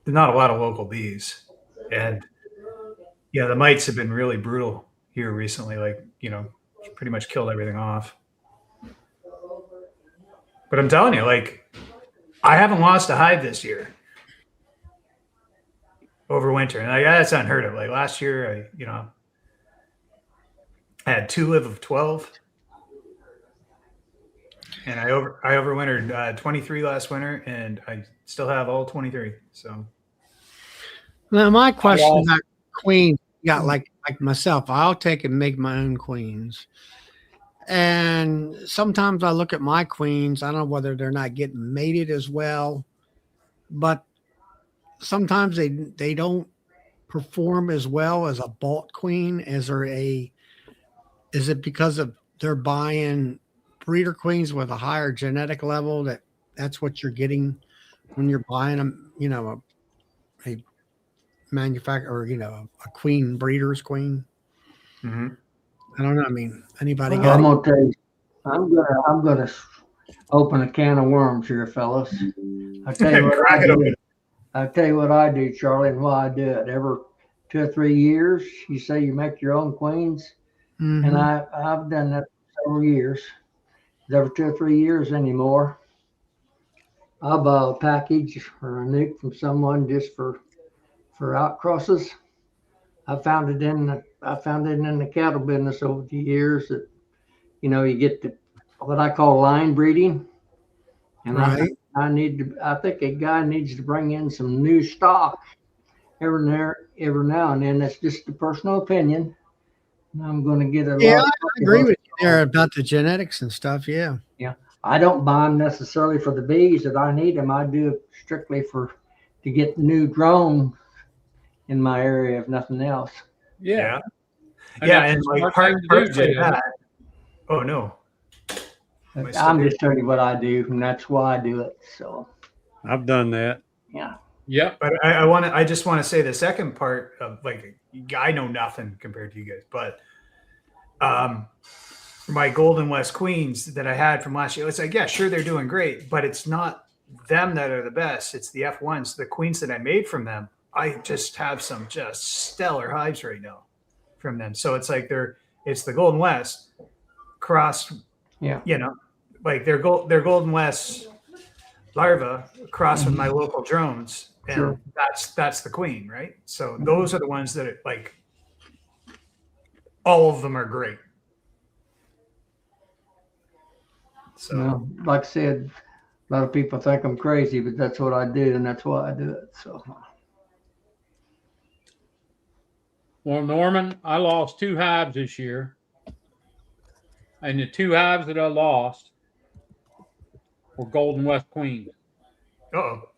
a lot of local bees. And yeah, the mites have been really brutal here recently, like, you know, pretty much killed everything off. But I'm telling you, like, I haven't lost a hive this year over winter, and like, that's unheard of. Like last year, I had 2 live of 12, and I overwintered 23 last winter, and I still have all 23. So Now my question about queens, got like myself, I'll take and make my own queens. And sometimes I look at my queens, I don't know whether they're not getting mated as well, but sometimes they don't perform as well as a bought queen. Is it because of they're buying breeder queens with a higher genetic level that's what you're getting when you're buying them, you know, a manufacturer, or, you know, a queen breeder's queen? mm-hmm. I don't know. I mean, anybody I'm got gonna tell you. I'm gonna open a can of worms here, fellas. I'll tell you what I do. I'll tell you what I do, Charlie, and why I do it. Every 2 or 3 years, you say you make your own queens, and I've done that for several years. Every 2 or 3 years anymore, I'll buy a package or a nuke from someone just for outcrosses. I found it in the cattle business over the years that, you know, you get what I call line breeding, and right. I think a guy needs to bring in some new stock every now and then. That's just a personal opinion. I'm going to get a Yeah, lot. I agree with you there about the genetics and stuff. Yeah. Yeah. I don't buy them necessarily for the bees that I need them. I do it strictly to to get the new drone in my area, if nothing else. Yeah. Yeah, that's and a like smart part thing to do, of JW. that. Oh no. Am I still I'm here? just telling you what I do, and that's why I do it. So I've done that. yeah. Yep. But I just want to say the second part of like I know nothing compared to you guys, but my Golden West Queens that I had from last year, it's like, yeah, sure, they're doing great, but it's not them that are the best. It's the F1s, the queens that I made from them. I just have some just stellar hives right now from them. So it's like it's the Golden West crossed, Yeah. you know, like they're Golden West larva crossed with my local drones. And Sure. that's the queen, right? So those are the ones that are like, all of them are great. So Well, like I said, a lot of people think I'm crazy, but that's what I do, and that's why I do it. So Well, Norman, I lost 2 hives this year. And the 2 hives that I lost were Golden West Queens. uh-oh.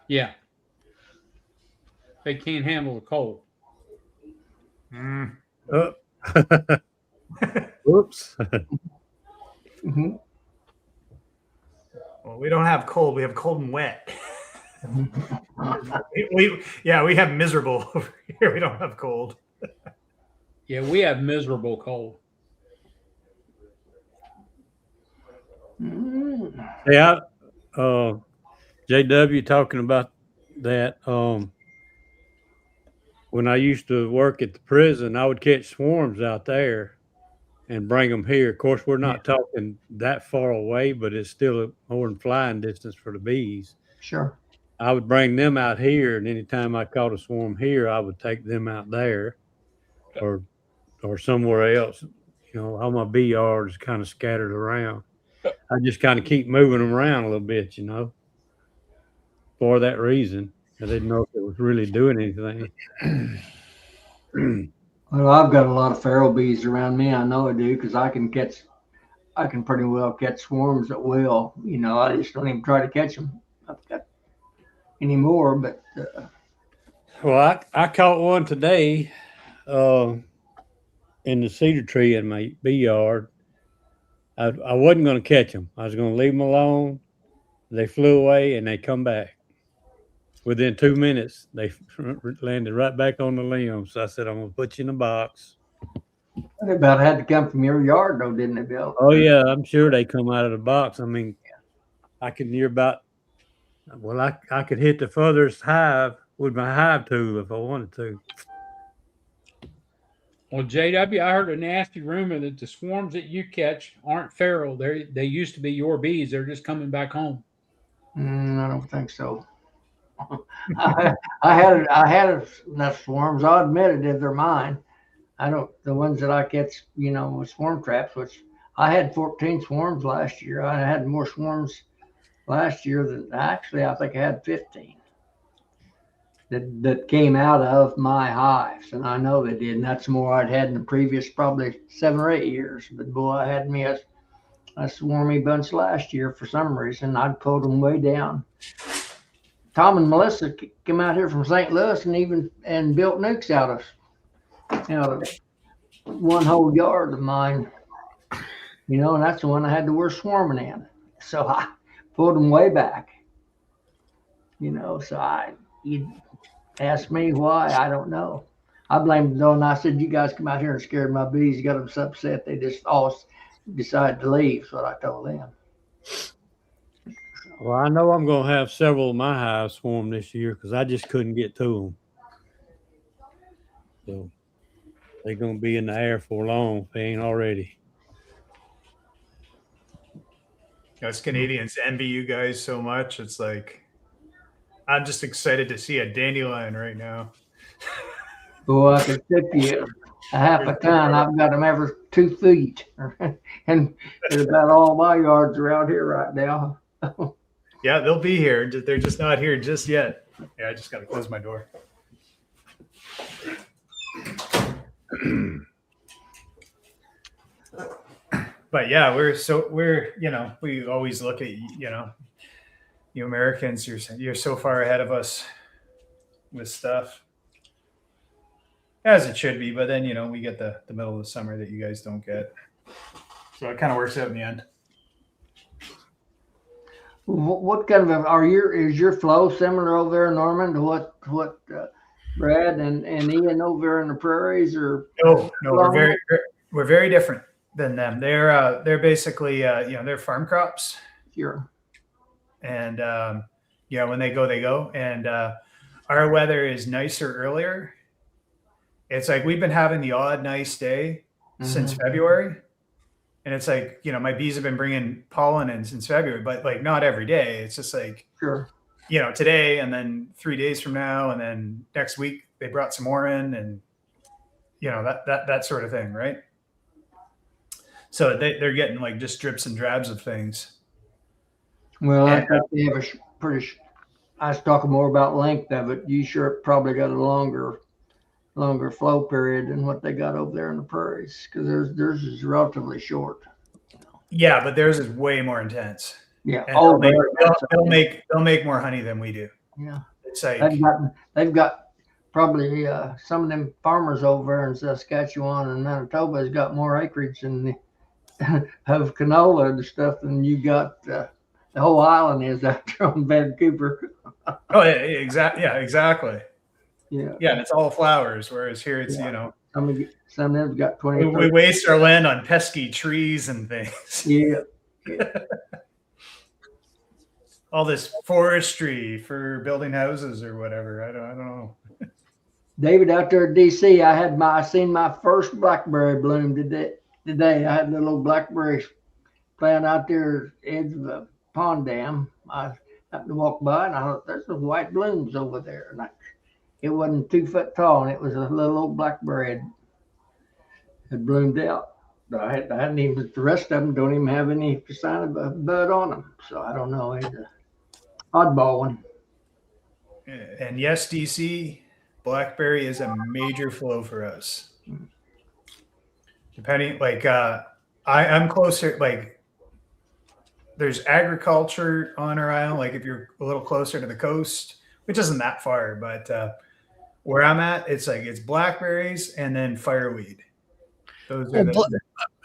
Yeah. They can't handle the cold. Mm. Whoops. mhm. Well, we don't have cold. We have cold and wet. we have miserable over here. We don't have cold. Yeah, we have miserable cold. Yeah, JW talking about that. When I used to work at the prison, I would catch swarms out there and bring them here. Of course, we're not talking that far away, but it's still more than flying distance for the bees. Sure. I would bring them out here, and anytime I caught a swarm here, I would take them out there, or somewhere else. You know, all my bee yards kind of scattered around. I just kind of keep moving them around a little bit, you know, for that reason. I didn't know if it was really doing anything. Well, I've got a lot of feral bees around me. I know I do because I can pretty well catch swarms at will. You know, I just don't even try to catch them. I've got any more, but Well, I caught one today in the cedar tree in my bee yard. I wasn't going to catch them. I was going to leave them alone. They flew away and they come back. Within 2 minutes, they landed right back on the limb. So I said, I'm going to put you in a box. they about had to come from your yard, though, didn't they, Bill? Oh, yeah, I'm sure they come out of the box. I mean, I could hear I could hit the furthest hive with my hive tool if I wanted to. Well, JW, I heard a nasty rumor that the swarms that you catch aren't feral. They used to be your bees. They're just coming back home. I don't think so. I had enough swarms. I'll admit it if they're mine. The ones that I catch, you know, with swarm traps, which I had 14 swarms last year. I had more swarms last year than actually I think I had 15 that came out of my hives, and I know they did. And that's more I'd had in the previous probably 7 or 8 years. But boy, I had me a swarmy bunch last year for some reason. I'd pulled them way down. Tom and Melissa came out here from St. Louis and built nukes out of one whole yard of mine, you know, and that's the one I had the worst swarming in. So I pulled them way back, you know. So you ask me why, I don't know. I blamed them, and I said, you guys come out here and scared my bees. You got them so upset they just all decided to leave. That's what I told them. Well, I know I'm going to have several of my hives swarm this year because I just couldn't get to them. So they're going to be in the air for long if they ain't already. Us Canadians envy you guys so much. It's like, I'm just excited to see a dandelion right now. Boy, I could tip you a half a ton. I've got them every 2 feet. And there's about all my yards around here right now. Yeah, they'll be here. They're just not here just yet. Yeah, I just got to close my door. But yeah, we're you know, we always look at, you know, you Americans, you're so far ahead of us with stuff, as it should be. But then we get the middle of the summer that you guys don't get, so it kind of works out in the end. What kind of is your flow similar over there, Norman, to what Brad and Ian over there in the prairies? Or no, we're very different than them. They're basically they're farm crops. Sure. And when they go, and our weather is nicer earlier. It's like we've been having the odd nice day since February. And it's like, my bees have been bringing pollen in since February, but like not every day. It's just like, sure, today, and then 3 days from now, and then next week they brought some more in, and that sort of thing, right? So they're getting like just drips and drabs of things. Well, I think they have a pretty. I was talking more about length of it. You sure probably got a longer flow period than what they got over there in the prairies, because theirs is relatively short. Yeah, but theirs is way more intense. Yeah. And they'll make more honey than we do. Yeah. It's like they've got probably some of them farmers over there in Saskatchewan and Manitoba has got more acreage than of canola and stuff than you got. The whole island is out there on Vancouver. Oh, yeah, exactly. Yeah, exactly. Yeah. Yeah, and it's all flowers, whereas here it's some of them's got 20. we waste our land on pesky trees and things. Yeah. All this forestry for building houses or whatever. I don't know. David, out there at DC, I seen my first blackberry bloom today. I had a little blackberry plant out there edge of a pond dam. I happened to walk by and I thought, there's some white blooms over there. And it wasn't 2 foot tall, and it was a little old blackberry had bloomed out. But I hadn't even, the rest of them don't even have any sign of a bud on them. So I don't know. It's an oddball one. And yes, DC, blackberry is a major flow for us. Depending, like, I'm closer, like, there's agriculture on our island. Like, if you're a little closer to the coast, which isn't that far, but where I'm at, it's blackberries and then fireweed. Those are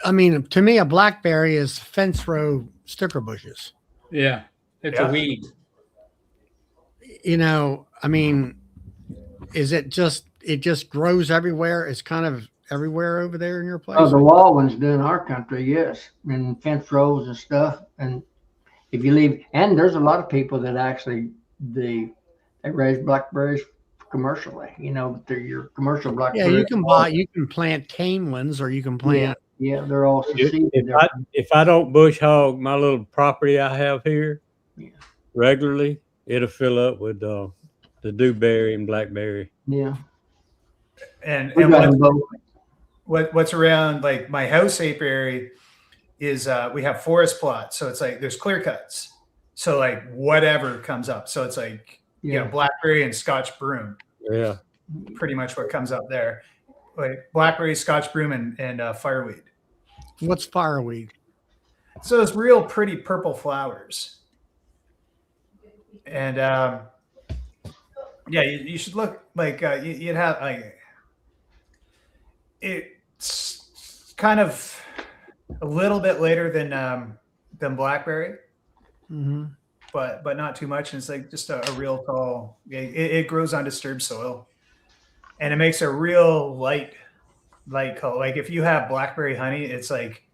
I mean, to me, a blackberry is fence row sticker bushes. Yeah, it's a weed. I mean, it just grows everywhere? It's kind of everywhere over there in your place? Oh, the wild ones do in our country, yes, and fence rows and stuff. And if you leave, and there's a lot of people that actually they raise blackberries commercially. They're your commercial blackberries. Yeah, you can plant cane ones, or you can plant. Yeah, they're all seeded. If I don't bush hog my little property I have here regularly, it'll fill up with the dewberry and blackberry. Yeah, and what's around like my house apiary is we have forest plots, so it's like there's clear cuts, so like whatever comes up, so it's like blackberry and Scotch broom, pretty much what comes up there, like blackberry, Scotch broom, and fireweed. What's fireweed? So it's real pretty purple flowers, and you should look like you'd have like. It's kind of a little bit later than blackberry, but not too much. And it's like just a real tall. It grows on disturbed soil, and it makes a real light color. Like if you have blackberry honey, it's like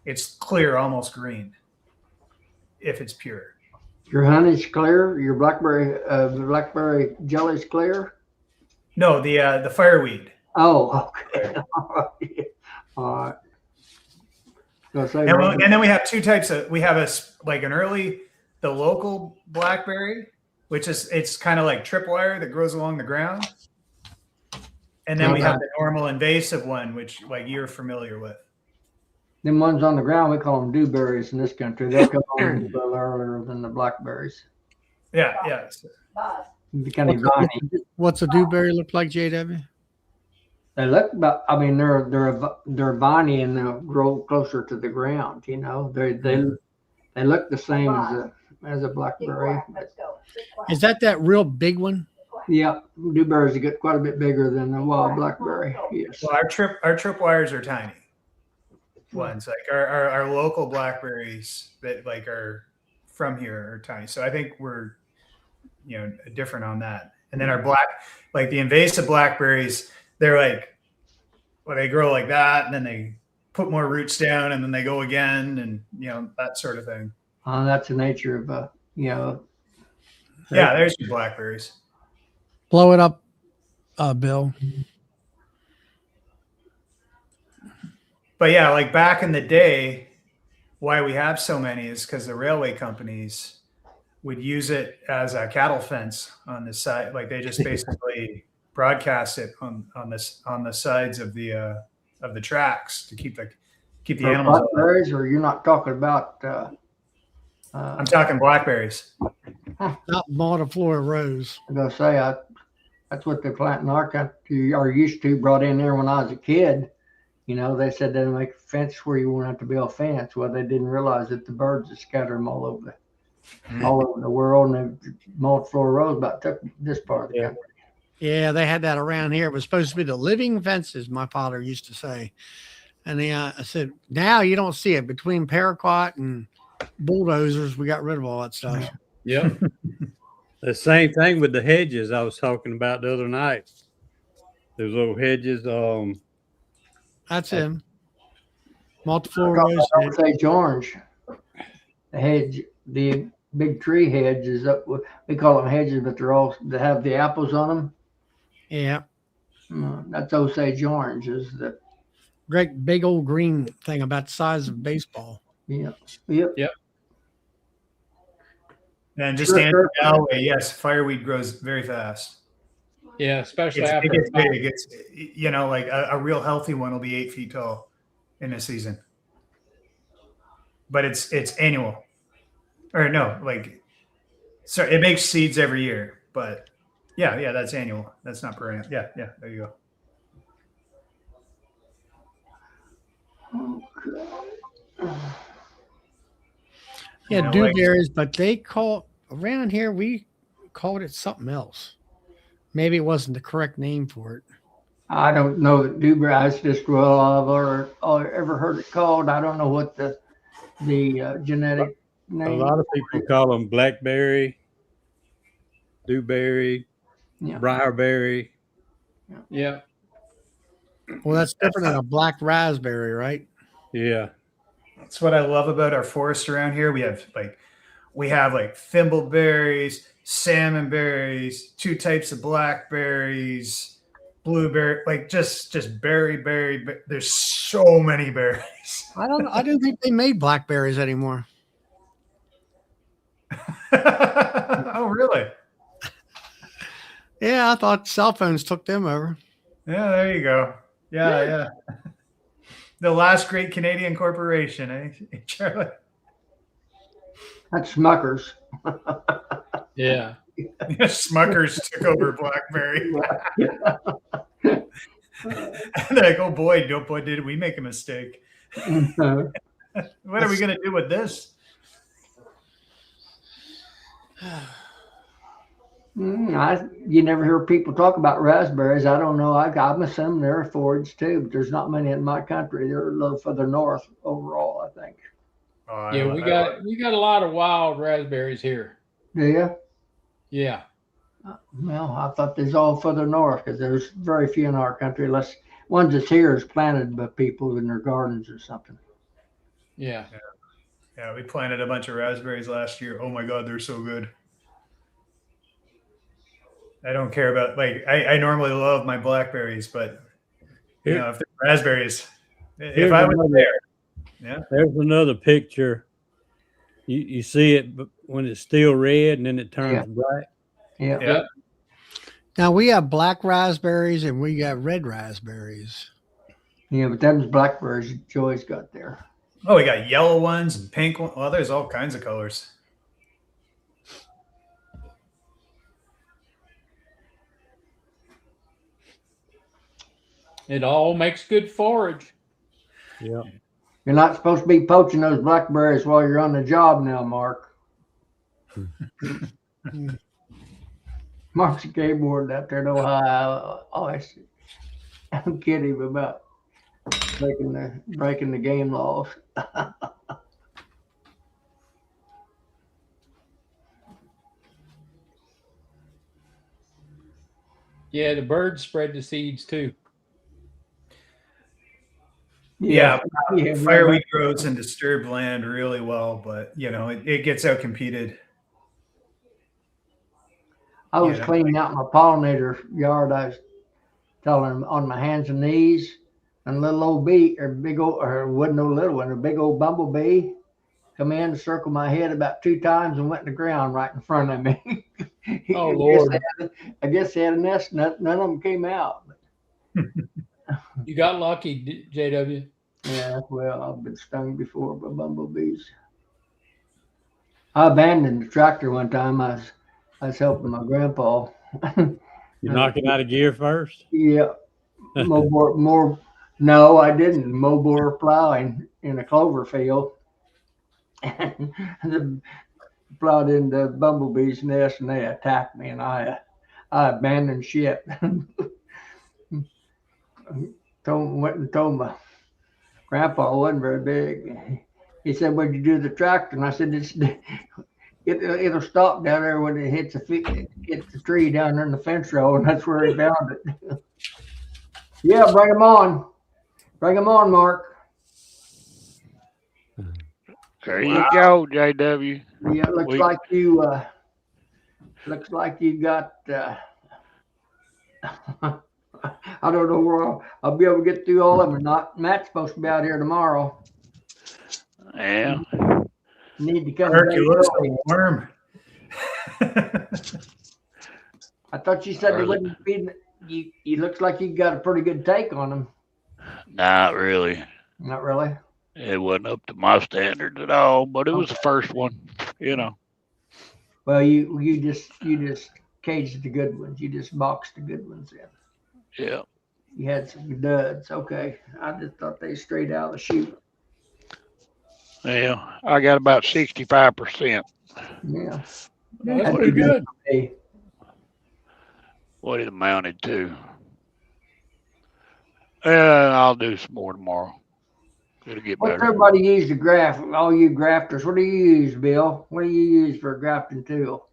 it's clear, almost green. If it's pure, your honey's clear. Your blackberry jelly's clear. No, the fireweed. Oh, okay. All right. And then we have two types of. We have the local blackberry, which is it's kind of like tripwire that grows along the ground, and then we have the normal invasive one, which like you're familiar with. Them ones on the ground, we call them dewberries in this country. They'll come on a little earlier than the blackberries. Yeah. Kind of viney. What's a dewberry look like, JW? They look about. I mean, they're viney and they'll grow closer to the ground. They look the same as a blackberry. Is that real big one? Yeah, dewberries get quite a bit bigger than the wild blackberry. Yes. Well, our tripwires are tiny ones. Like our local blackberries that like are from here are tiny. So I think we're different on that. And then our like the invasive blackberries, they're like, well, they grow like that, and then they put more roots down, and then they go again, and that sort of thing. That's the nature of Yeah, there's your blackberries. Blow it up, Bill. But yeah, like back in the day, why we have so many is because the railway companies would use it as a cattle fence on the side. Like they just basically broadcast it on the sides of the tracks to keep the animals. Blackberries, or you're not talking about? I'm talking blackberries. Not Montiflora rose. I'm gonna say that's what they plant in our country, or used to, brought in there when I was a kid. They said they'd make a fence where you wouldn't have to build a fence. Well, they didn't realize that the birds would scatter them all over the world, and the Montiflora rose about took this part of the country. Yeah, they had that around here. It was supposed to be the living fences, my father used to say. And I said, now you don't see it. Between paraquat and bulldozers, we got rid of all that stuff. Yep. The same thing with the hedges I was talking about the other night. Those little hedges. That's him. Multiflora rose. Sage orange. The hedge, the big tree hedge is up. We call them hedges, but they have the apples on them. Yeah. That's Osage orange. Is the great big old green thing about the size of baseball. Yep. And just to answer Galloway, yes, fireweed grows very fast. Yeah, especially it after gets big. It's like a real healthy one will be 8 feet tall in a season. But it's annual. Or no, so it makes seeds every year, but yeah, that's annual. That's not perennial. Yeah, there you go. Yeah, dewberries, but they around here we called it something else. Maybe it wasn't the correct name for it. I don't know that dewberries just I've ever heard it called. I don't know what the genetic name. A lot of people call them blackberry, dewberry, briarberry. Yeah. Well, that's different than a black raspberry, right? Yeah. That's what I love about our forest around here. We have thimbleberries, salmon berries, 2 types of blackberries, blueberry, just berry. There's so many berries. I don't think they made blackberries anymore. Oh, really? Yeah, I thought cell phones took them over. Yeah, there you go. Yeah. The last great Canadian corporation, eh, Charlie? That's Smuckers. Yeah. Smuckers took over BlackBerry. And they're like, oh boy, did we make a mistake? What are we going to do with this? You never hear people talk about raspberries. I don't know. I'm assuming they're a forage too, but there's not many in my country. They're a little further north overall, I think. Yeah, we got a lot of wild raspberries here. Do you? Yeah. Well, I thought there's all further north because there's very few in our country, unless ones that's here is planted by people in their gardens or something. Yeah. Yeah, we planted a bunch of raspberries last year. Oh my God, they're so good. I don't care about I normally love my blackberries, but if they're raspberries, if I was there. Yeah. There's another picture. You see it when it's still red and then it turns black. Yeah. Now we have black raspberries and we got red raspberries. Yeah, but them's blackberries Joy's got there. Oh, we got yellow ones and pink ones. Well, there's all kinds of colors. It all makes good forage. Yeah. You're not supposed to be poaching those blackberries while you're on the job now, Mark. Mark's a keyboard out there in Ohio. I always kid him about breaking the game laws. Yeah, the birds spread the seeds too. Yeah, Yeah, fireweed grows in disturbed land really well, but it gets out competed. I was cleaning out my pollinator yard. I was telling him on my hands and knees, and a little old bee, or big old, or wasn't no little one, a big old bumblebee come in and circled my head about 2 times and went in the ground right in front of me. Oh Lord! I guess they had a nest. None of them came out. You got lucky, JW. Yeah, well, I've been stung before by bumblebees. I abandoned the tractor one time. I was helping my grandpa. You knock it out of gear first? Yeah, more. No, I didn't. Mobile plowing in a clover field, and the plowed into bumblebee's nest, and they attacked me, and I abandoned ship. Went and told my grandpa it wasn't very big. He said, "What'd you do to the tractor?" And I said, "It'll stop down there when it hits the tree down there in the fence row," and that's where he found it. Yeah, bring him on. Bring him on, Mark. There you go, JW. Yeah, it looks like you. Looks like you got. I don't know where I'll be able to get through all of them or not. Matt's supposed to be out here tomorrow. Yeah. Need to come. Mark, you look so warm. I thought you said they wouldn't be. You looks like you got a pretty good take on them. Not really. Not really. It wasn't up to my standards at all, but it was the first one, Well, you just caged the good ones. You just boxed the good ones in. Yeah. You had some duds. Okay. I just thought they straight out of the chute. Yeah. I got about 65%. Yeah. That's pretty good. What it amounted to. And I'll do some more tomorrow. It'll get What's better. everybody use to graft? All you grafters, what do you use, Bill? What do you use for a grafting tool?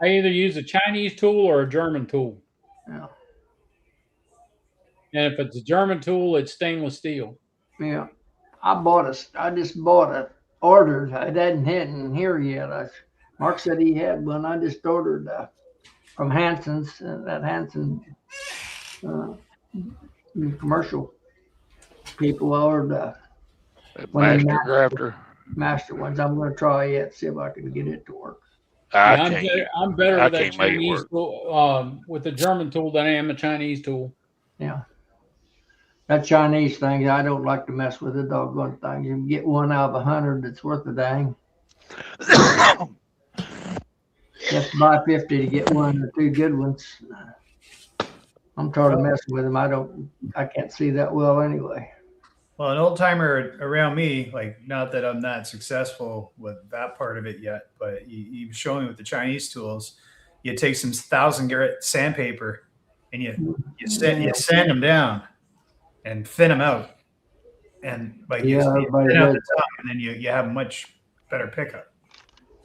I either use a Chinese tool or a German tool. Yeah. And if it's a German tool, it's stainless steel. Yeah. I just ordered. I hadn't here yet. Mark said he had one. I just ordered from Hanson's, that Hanson commercial people ordered Master grafter. master ones. I'm going to try it, see if I can get it to work. I'm better with that can't make it Chinese work. tool, with the German tool than I am a Chinese tool. Yeah. That Chinese thing, I don't like to mess with the doggone thing. You can get one out of 100 that's worth a dang. You have to buy 50 to get one or two good ones. I'm tired of messing with them. I can't see that well anyway. Well, an old timer around me, like, not that I'm not successful with that part of it yet, but he was showing me with the Chinese tools, you take some 1,000-grit sandpaper and you sand them down and thin them out, and you thin out the top, and then you have a much better pickup.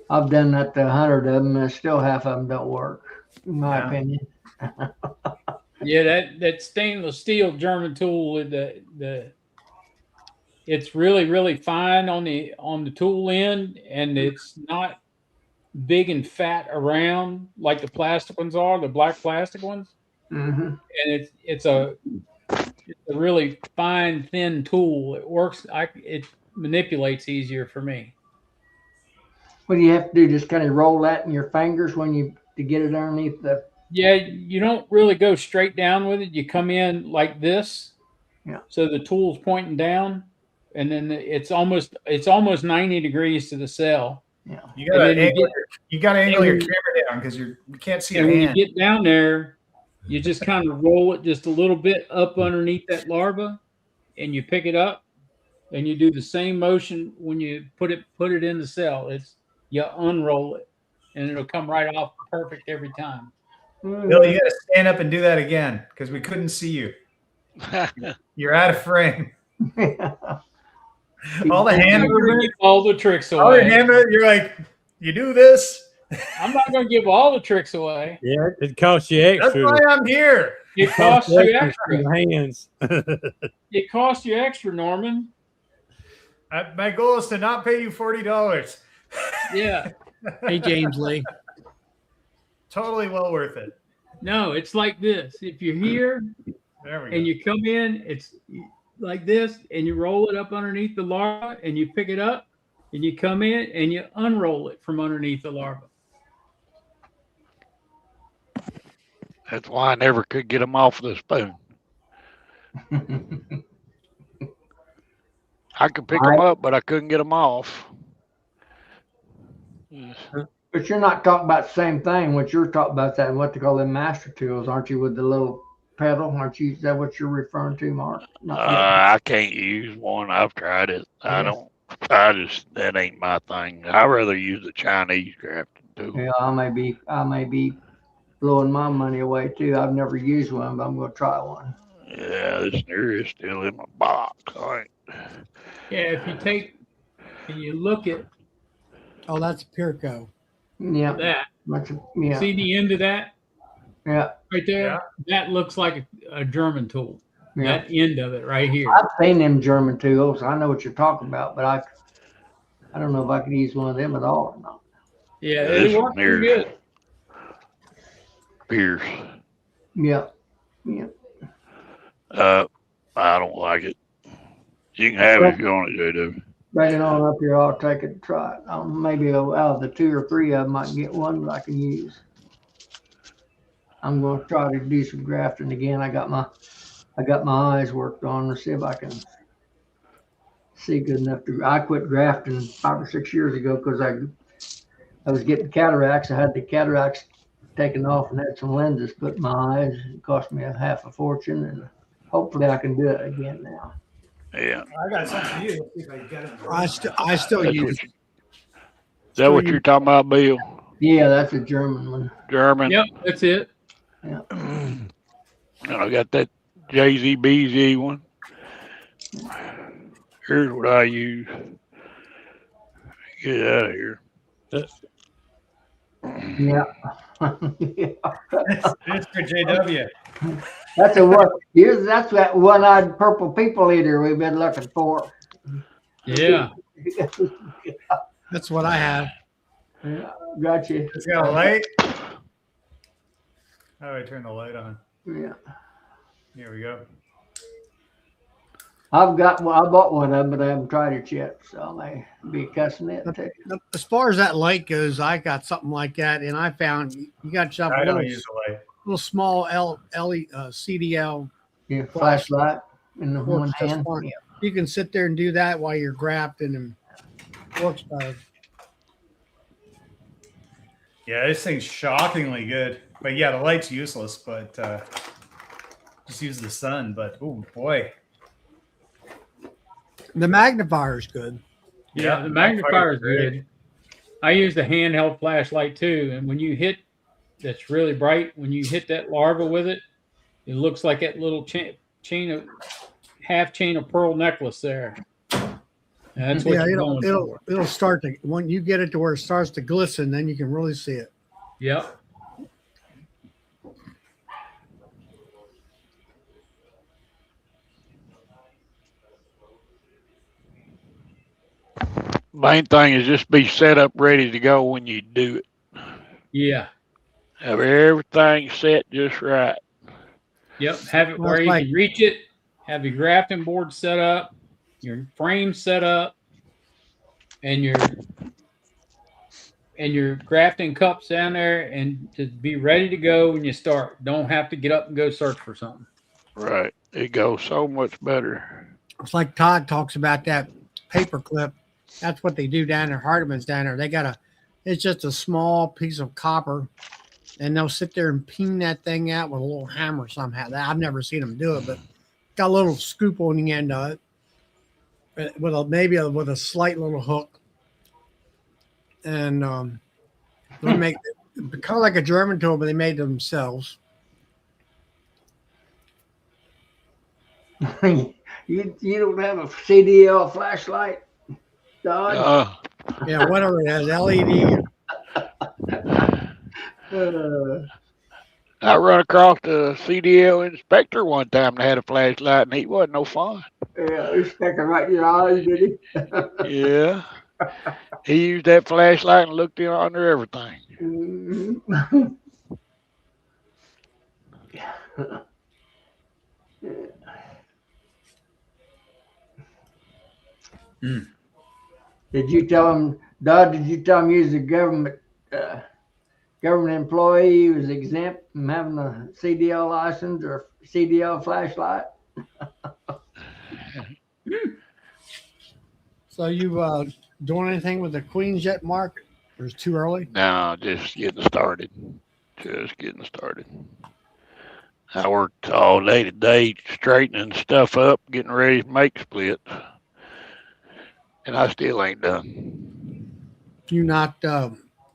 I've done that to 100 of them, and still half of them don't work, in my opinion. Yeah, that stainless steel German tool, it's really, really fine on the tool end, and it's not big and fat around like the plastic ones are, the black plastic ones. Mm-hmm. And it's a really fine, thin tool. It works. It manipulates easier for me. What do you have to do? Just kind of roll that in your fingers to get it underneath the. Yeah, you don't really go straight down with it. You come in like this. Yeah. So the tool's pointing down, and then it's almost 90 degrees to the cell. Yeah. You got to angle your camera down because you can't see and a when hand. you get down there, you just kind of roll it just a little bit up underneath that larva, and you pick it up, and you do the same motion when you put it in the cell. you unroll it, and it'll come right off perfect every time. Bill, you got to stand up and do that again because we couldn't see you. You're out of frame. All the hand movements, all the tricks all your away. hand movements, you're like, you do this. I'm not going to give all the tricks away. Yeah, it costs you That's extra. why I'm here. It costs you for extra. your hands. It costs you extra, Norman. My goal is to not pay you $40. Yeah. Hey, James Lee. Totally well worth it. No, it's like this. If you're here There we go. and you come in, it's like this, and you roll it up underneath the larva, and you pick it up, and you come in and you unroll it from underneath the larva. That's why I never could get them off the spoon. I could pick them up, but I couldn't get them off. But you're not talking about the same thing. What you're talking about, that what they call them master tools, aren't you? With the little pedal, aren't you? Is that what you're referring to, Mark? I can't use one. I've tried it. That ain't my thing. I'd rather use the Chinese grafting tool. Yeah, I may be blowing my money away too. I've never used one, but I'm going to try one. Yeah, this near is still in my box. Yeah, if you take and you look at Oh, that's Pirco. Yeah. that, Yeah. see the end of that Yeah. right there? Yeah. That looks like a German tool. Yeah. That end of it right here. I've seen them German tools. I know what you're talking about, but I don't know if I could use one of them at all or not. Yeah, This it one works here pretty good. Pierce. Yeah. Yeah. I don't like it. You can have it if you want it, JW. Bring it on up here. I'll take it and try it. Maybe out of the 2 or 3 of them, I can get one that I can use. I'm going to try to do some grafting again. I got my eyes worked on to see if I can see good enough to. I quit grafting 5 or 6 years ago because I was getting cataracts. I had the cataracts taken off and had some lenses put in my eyes. It cost me half a fortune, and hopefully I can do it again now. Yeah. I got something for you. Let's see if I can get it. I still That's use. is that what you're talking about, Bill? Yeah, that's a German one. German? Yep, that's it. Yeah. And I got that JZBZ one. Here's what I use. Get out of here. Yeah. It's for JW. That's that's that one-eyed purple people eater we've been looking for. Yeah. That's what I have. Yeah, got you. It's got a light. How do I turn the light on? Yeah. Here we go. I bought one of them, but I haven't tried it yet, so I may be cussing it too. As far as that light goes, I got something like that, and I found you got yourself I a don't little, use the light. little small CDL. Yeah, flashlight in the one Works just hand. fine. Yeah. You can sit there and do that while you're grafting, and works better. Yeah, this thing's shockingly good. But yeah, the light's useless, but just use the sun. But oh boy. The magnifier is good. Yeah, the magnifier is good. I use the handheld flashlight too, and when you hit, that's really bright. When you hit that larva with it, it looks like that little half chain of pearl necklace there. And that's what you're going for. It'll start to, when you get it to where it starts to glisten, then you can really see it. Yep. Main thing is just be set up ready to go when you do it. Yeah. Have everything set just right. Yep. Have it Well, where it's you like- can reach it. Have your grafting board set up, your frame set up, and your grafting cups down there, and to be ready to go when you start. Don't have to get up and go search for something. Right. It goes so much better. It's like Todd talks about that paper clip. That's what they do down there. Hardeman's down there. It's just a small piece of copper, and they'll sit there and ping that thing out with a little hammer somehow. I've never seen them do it, but got a little scoop on the end of it with a slight little hook. and they make kind of like a German tool, but they made them themselves. You don't have a CDL flashlight, Dodge? Yeah, whatever it has, LED. I run across the CDL inspector one time that had a flashlight, and he wasn't no fun. Yeah, he's sticking right in your eyes, did he? Yeah. He used that flashlight and looked in under everything. Mhm. Did you tell him, Dodd? Did you tell him he was a government employee? He was exempt from having a CDL license or CDL flashlight? So you doing anything with the queens yet, Mark? Or it's too early? No, just getting started. Just getting started. I worked all day today straightening stuff up, getting ready to make splits. And I still ain't done. You not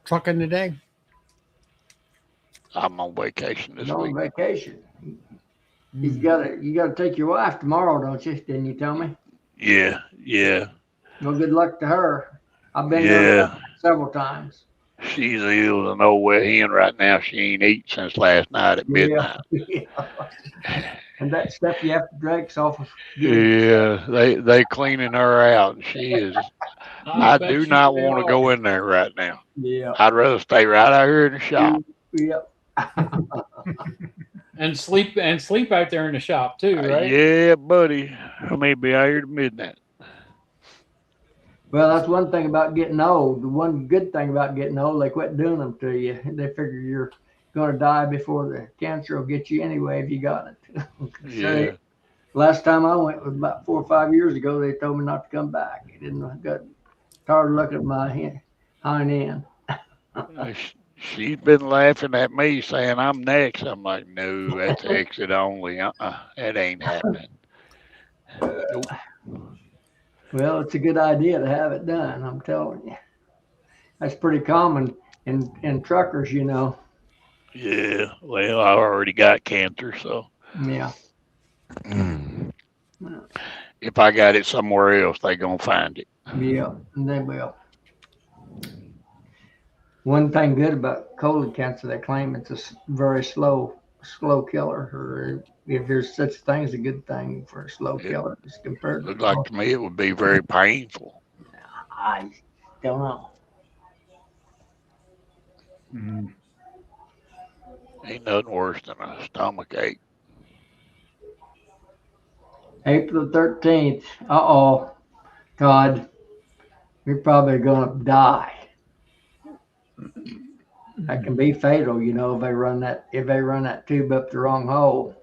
trucking today? I'm on vacation this He's on week. vacation. You gotta take your wife tomorrow, don't you? Didn't you tell me? Yeah, yeah, Well, good luck to her. I've been yeah. there several times. She's ill to nowhere hen right now. She ain't eaten since last night at midnight. Yeah. And that stuff you have to drink off of. Yeah, they cleaning her out, and she is. I bet do you not they want to are. go in there right now. Yeah. I'd rather stay right out here in the shop. Yep. And sleep out there in the shop too, right? Yeah, buddy. I may be out here to midnight. Well, that's one thing about getting old. The one good thing about getting old, they quit doing them to you. They figure you're going to die before the cancer will get you anyway if you got it. Yeah. Last time I went was about 4 or 5 years ago. They told me not to come back. I got tired of looking at my hind end. She's been laughing at me saying I'm next. I'm like, no, that's exit only. That ain't happening. Nope. Well, it's a good idea to have it done. I'm telling you, that's pretty common in truckers, you know. Yeah. Well, I already got cancer, so Yeah. if I got it somewhere else, they gonna find it. Yeah, they will. One thing good about colon cancer, they claim it's a very slow killer, or if there's such thing as a good thing for a slow killer as compared to. Looked like to me it would be very painful. I don't know. Ain't nothing worse than a stomach ache. April 13th. Uh-oh, Todd, you're probably gonna die. That can be fatal, you know, if they run that tube up the wrong hole.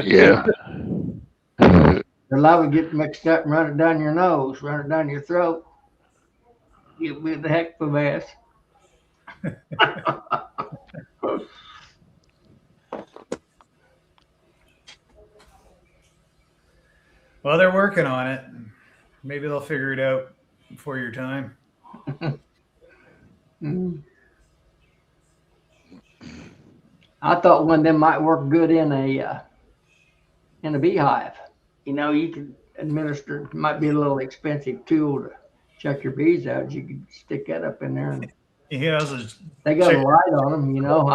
Yeah. They're liable to get mixed up and run it down your nose, run it down your throat. You'll be the heck of a mess. Well, they're working on it. Maybe they'll figure it out before your time. I thought one of them might work good in a beehive. You know, you could administer. It might be a little expensive tool to check your bees out. You could stick that up in there, and Yeah, they got a light on them. You know,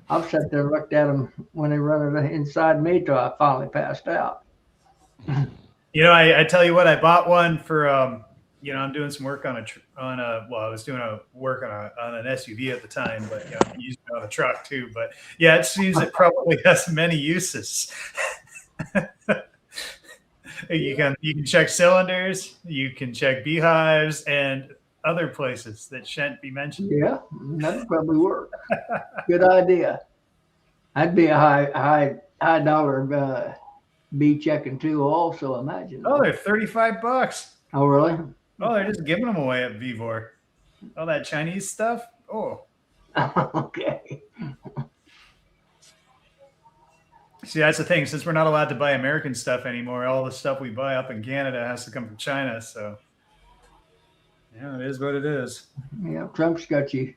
I've sat there and looked at them when they run it inside me till I finally passed out. You know, I tell you what, I bought one for I'm doing some work on I was doing work on an SUV at the time, but I'm using it on a truck too. But yeah, it seems it probably has many uses. You can check cylinders, you can check beehives, and other places that shan't be mentioned. Yeah, that'd probably work. Good idea. That'd be a high dollar bee checking tool, also. Imagine. Oh, they're $35. Oh, really? Oh, they're just giving them away at Vivor. All that Chinese stuff. Oh, okay. See, that's the thing. Since we're not allowed to buy American stuff anymore, all the stuff we buy up in Canada has to come from China. So, Yeah, it is what it is. Yeah, Trump's got you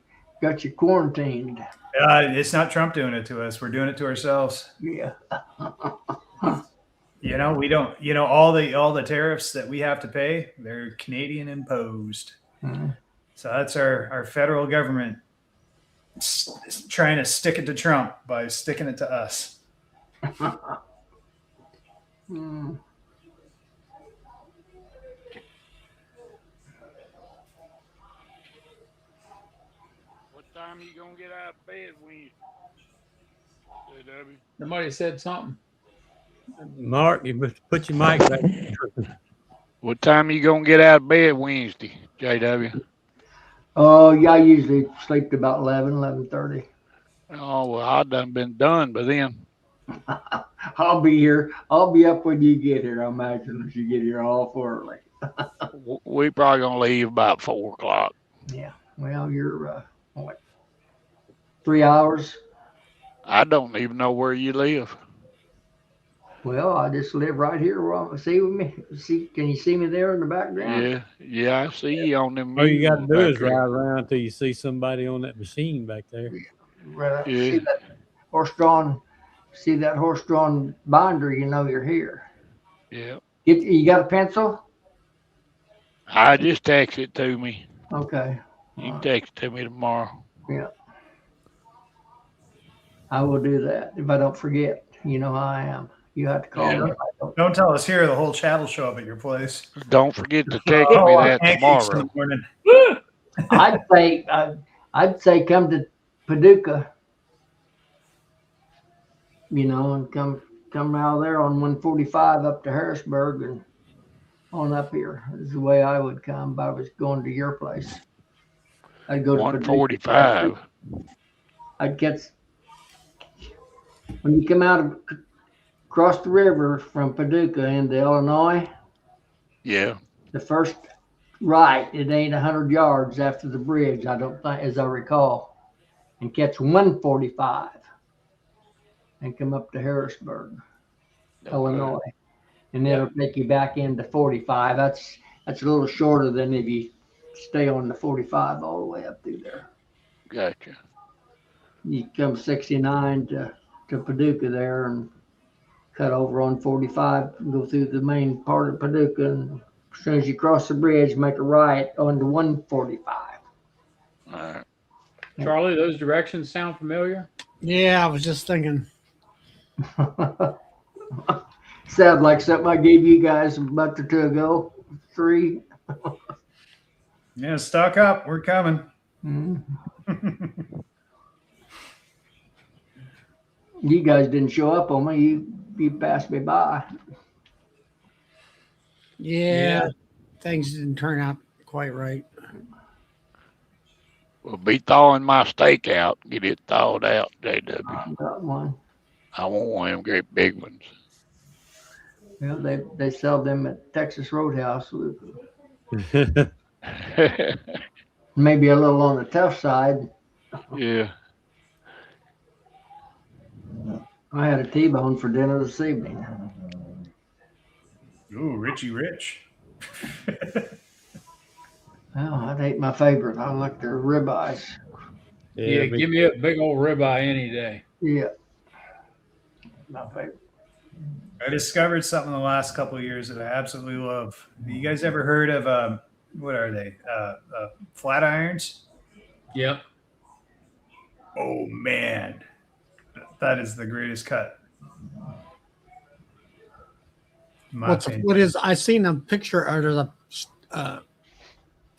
quarantined. It's not Trump doing it to us. We're doing it to ourselves. Yeah. We don't. All the tariffs that we have to pay, they're Canadian imposed. Mhm. So that's our federal government trying to stick it to Trump by sticking it to us. Mm. What time you gonna get out of bed, Wednesday? JW? Somebody said something. Mark, you must put your mic back. What time you gonna get out of bed Wednesday, JW? Oh, yeah, I usually sleep to about 11:30. Oh well, I done been done by then. I'll be here. I'll be up when you get here. I imagine if you get here awful early. We probably gonna leave about 4 o'clock. Yeah. Well, you're what? 3 hours. I don't even know where you live. Well, I just live right here. See with me. Can you see me there in the background? Yeah, I see you on them. All you got to mules do back is there. ride around till you see somebody on that machine back there. Right. Yeah. See that horse-drawn? See that horse-drawn binder? You know you're here. Yeah. You got a pencil? I just text it to me. Okay. You can text it to me tomorrow. Yeah. I will do that if I don't forget. You know how I am. You have to call Yeah. me. Don't tell us here. The whole chat will show up at your place. Don't forget to text me that Pancakes in tomorrow. the morning. I'd say come to Paducah. And come out there on 145 up to Harrisburg and on up here. Is the way I would come if I was going to your place. I'd go to 145. I'd get when you come out across the river from Paducah into Illinois. Yeah. The first right, it ain't 100 yards after the bridge. I don't think, as I recall, and catch 145 and come up to Harrisburg, Illinois, and it'll take you back into 45. That's a little shorter than if you stay on the 45 all the way up through there. Gotcha. You come 69 to Paducah there and cut over on 45 and go through the main part of Paducah. And as soon as you cross the bridge, make a right onto 145. All right. Charlie, those directions sound familiar? Yeah, I was just thinking. Sound like something I gave you guys a month or two ago. 3. Yeah, stock up. We're coming. You guys didn't show up on me. You passed me by. Yeah, things didn't turn out quite right. We'll be thawing my steak out. Get it thawed out, JW. Got one. I want one of them great big ones. Well, they sell them at Texas Roadhouse. Maybe a little on the tough side. Yeah. I had a T-bone for dinner this evening. Ooh, Richie Rich. Well, that ain't my favorite. I like their ribeyes. Yeah, give me a big old ribeye any day. Yeah. My favorite. I discovered something in the last couple of years that I absolutely love. You guys ever heard of what are they? Flat irons? Yep. Oh man, that is the greatest cut. What is? I seen a picture of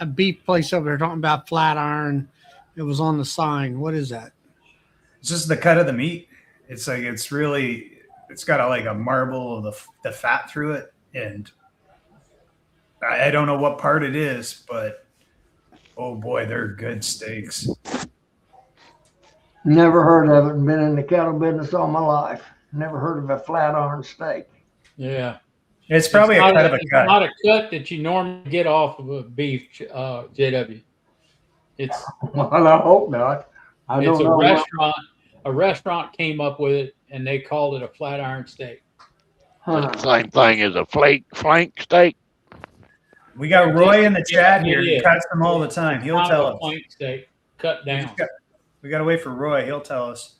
a beef place over there talking about flat iron. It was on the sign. What is that? It's just the cut of the meat. It's like it's got a marble of the fat through it, and I don't know what part it is, but oh boy, they're good steaks. Never heard of it. Been in the cattle business all my life. Never heard of a flat iron steak. Yeah. It's probably a cut of a cut. It's not a cut that you normally get off of a beef, JW. It's Well, I hope not. I don't know. restaurant. A restaurant came up with it, and they called it a flat iron steak. Huh. Same thing as a flank steak. We got Roy in the chat It here. He is. cuts them all the time. He'll Kind tell of a us. plank steak cut down. We got to wait for Roy. He'll tell us.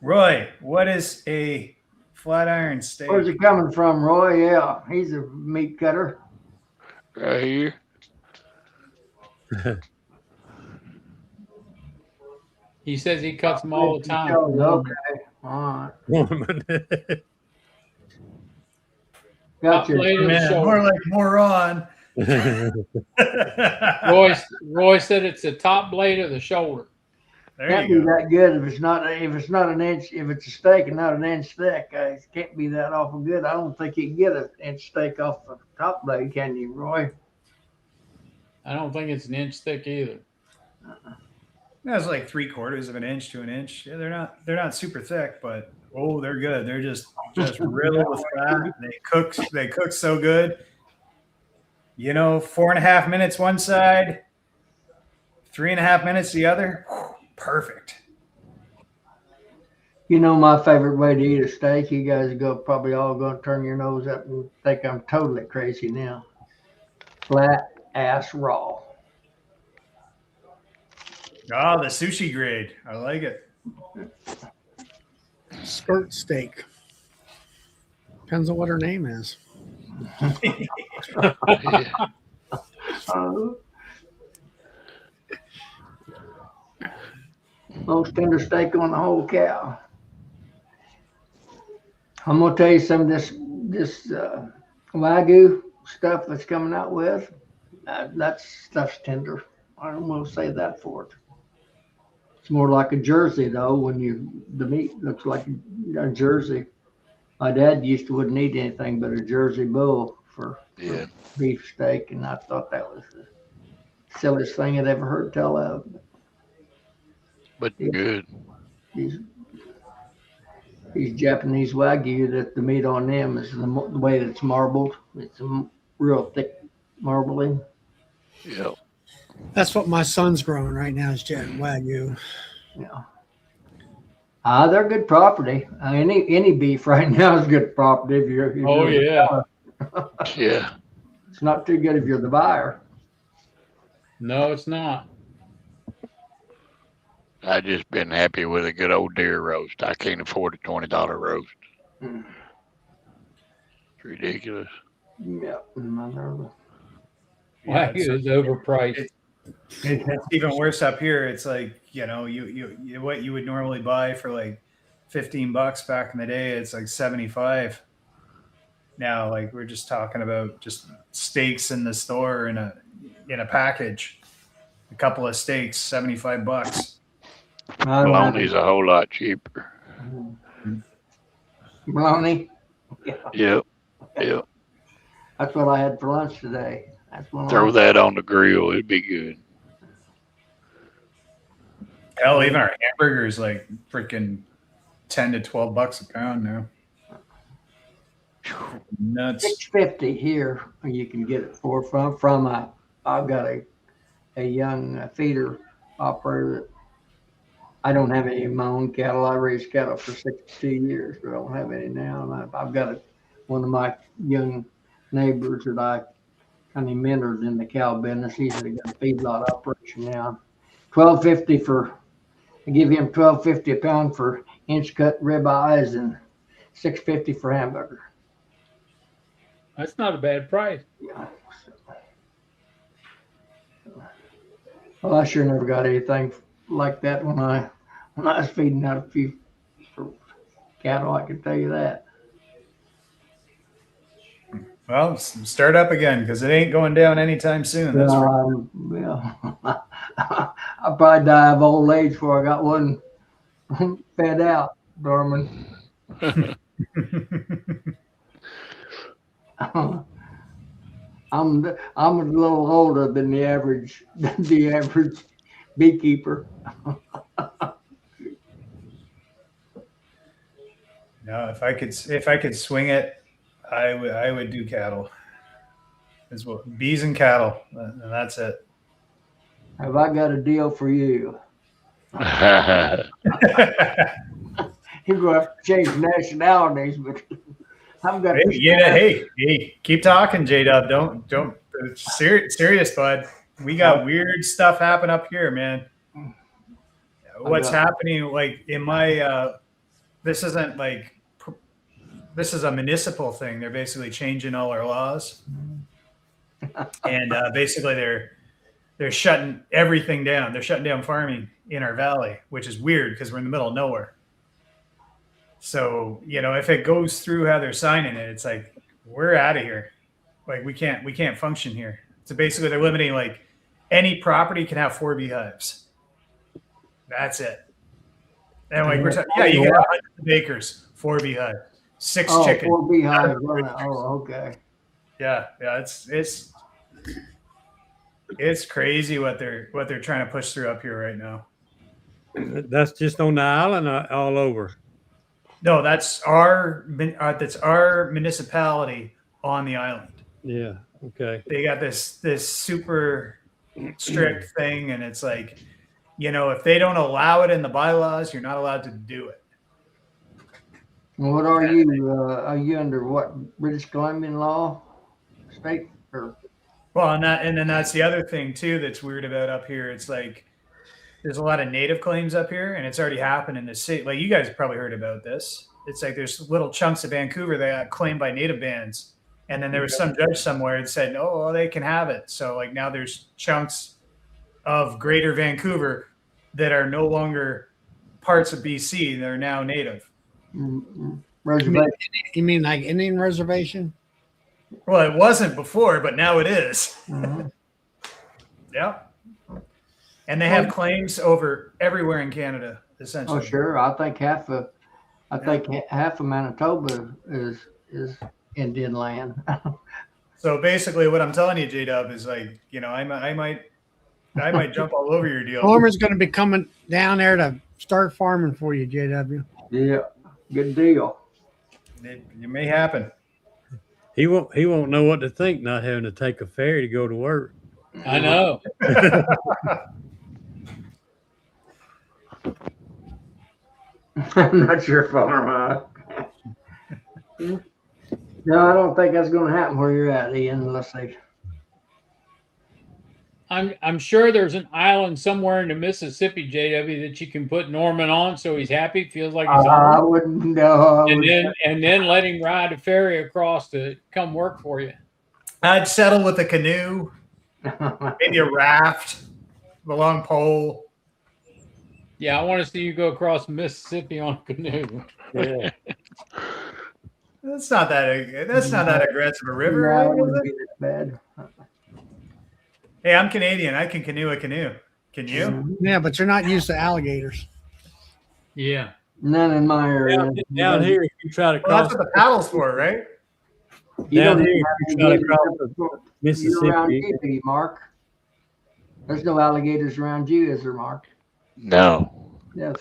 Roy, what is a flat iron steak? Where's it coming from, Roy? Yeah, he's a meat cutter. Right here. He says he cuts them all the time. Okay, all right. Gotcha. Blade of the Man, shoulder. more like moron. Roy said it's the top blade of the shoulder. There Can't you be go. that good if it's not an inch. If it's a steak and not an inch thick, it can't be that awful good. I don't think you can get an inch steak off the top blade, can you, Roy? I don't think it's an inch thick either. That's like 3/4 of an inch to an inch. Yeah, they're not super thick, but oh, they're good. They're just riddled with fat. They cook so good. 4.5 minutes one side, 3.5 minutes the other. Perfect. My favorite way to eat a steak. You guys probably all going to turn your nose up and think I'm totally crazy now. Flat ass raw. Oh, the sushi grade. I like it. Skirt steak. Depends on what her name is. Most tender steak on the whole cow. I'm gonna tell you some of this Wagyu stuff that's coming out with. That stuff's tender. I'm gonna say that for it. It's more like a Jersey though. When the meat looks like a Jersey. My dad wouldn't eat anything but a Jersey bull for beef steak, and I thought that was the silliest thing I'd ever heard tell of. But good. These Japanese Wagyu, that the meat on them is the way that it's marbled. It's real thick marbling. Yeah. That's what my son's growing right now is Wagyu. Yeah. They're good property. Any beef right now is good property if you're Yeah. Yeah. It's not too good if you're the buyer. No, it's not. I just been happy with a good old deer roast. I can't afford a $20 roast. Mm. It's ridiculous. Yeah. Wagyu is overpriced. It's even worse up here. It's like, you what you would normally buy for like $15 back in the day, it's like 75 now. Like we're just talking about just steaks in the store in a package, a couple of steaks, $75. Bologna's a whole lot cheaper. Bologna. Yep. That's what I had for lunch today. Throw that on the grill. It'd be good. Hell, even our hamburgers like freaking $10 to $12 a pound now. Nuts. $6.50 here. You can get it from I've got a young feeder operator that I don't have any of my own cattle. I raised cattle for 62 years, but I don't have any now. And I've got one of my young neighbors that I kind of mentored in the cow business. He's got a feedlot operation now. I give him $12.50 a pound for inch cut rib eyes and $6.50 for hamburger. That's not a bad price. Yeah. Well, I sure never got anything like that when I was feeding out a few for cattle. I can tell you that. Well, start up again because it ain't going down anytime soon. That's I'll probably die of old age before I got one fed out, Dorman. I'm a little older than the average beekeeper. No, if I could swing it, I would do cattle. As well, bees and cattle, and that's it. Have I got a deal for you? You're going to have to change nationalities, but I've got Hey, this yeah, guy. hey, keep talking, J-Dub. Don't. It's serious, bud. We got weird stuff happen up here, man. What's happening? Like in my, this isn't like, this is a municipal thing. They're basically changing all our laws, and basically they're shutting everything down. They're shutting down farming in our valley, which is weird because we're in the middle of nowhere. So, you know, if it goes through how they're signing it, it's like, we're out of here. Like we can't function here. So basically they're limiting like any property can have 4 beehives. That's it. And like we're talking, yeah, you get 100 acres, 4 beehives, 6 chickens. 4 beehives. Oh, okay. Yeah, it's crazy what they're trying to push through up here right now. That's just on the island or all over? No, that's our municipality on the island. Yeah. Okay. They got this super strict thing, and it's like, you know, if they don't allow it in the bylaws, you're not allowed to do it. What are you? Are you under what, British Columbian law, state or? Well, and then that's the other thing too that's weird about up here. It's like there's a lot of native claims up here, and it's already happened in the city. Like you guys probably heard about this. It's like there's little chunks of Vancouver that got claimed by native bands, and then there was some judge somewhere that said, "Oh, well, they can have it." So like now there's chunks of Greater Vancouver that are no longer parts of BC. They're now native. Reservation. You mean like Indian reservation? Well, it wasn't before, but now it is. Yeah. And they have claims over everywhere in Canada, essentially. Oh, sure. I think half of Manitoba is Indian land. So basically, what I'm telling you, J-Dub, is like, you know, I might jump all over your deal. Farmer's going to be coming down there to start farming for you, JW. Yeah, good deal. It may happen. He won't know what to think not having to take a ferry to go to work. I know. I'm not your farm, No, I don't think that's going to happen where you're at, Ian. Unless they. I'm sure there's an island somewhere in the Mississippi, JW, that you can put Norman on so he's happy, feels like he's I home. wouldn't know. And then let him ride a ferry across to come work for you. I'd settle with a canoe, maybe a raft, a long pole. Yeah, I want to see you go across Mississippi on a canoe. Yeah. That's not that aggressive a river. No, Right? it wouldn't be that bad. Hey, I'm Canadian. I can canoe a canoe. Can you? Yeah, but you're not used to alligators. Yeah. None in my area. Down here, if you try to Well, cross that's what the paddle's for, right? You down don't here, have if you try to alligators cross around Mississippi, you, do you, Mark? There's no alligators around you, is there, Mark? No. Yes.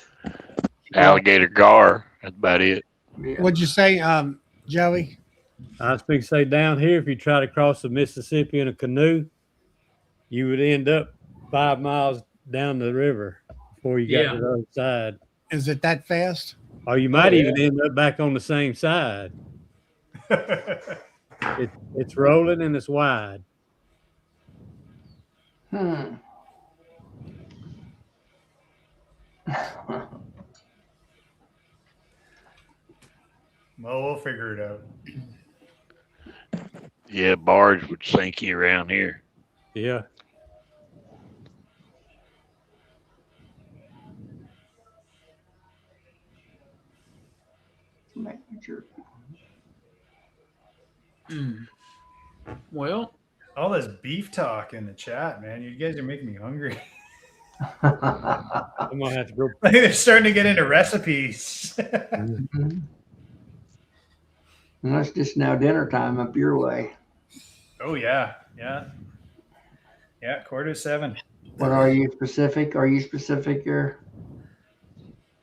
Alligator gar. That's about it. Yeah. What'd you say, Joey? I was going to say down here, if you try to cross the Mississippi in a canoe, you would end up 5 miles down the river before you got to the other side. Is it that fast? Or you might even end up back on the same side. It's rolling and it's wide. Hmm. Well, we'll figure it out. Yeah, barge would sink you around here. Yeah. Sure. Well, all this beef talk in the chat, man. You guys are making me hungry. I'm gonna have to go. They're starting to get into recipes. Mm-hmm. Well, it's just now dinner time up your way. Oh yeah. 7:15. What are you specific? Are you specific here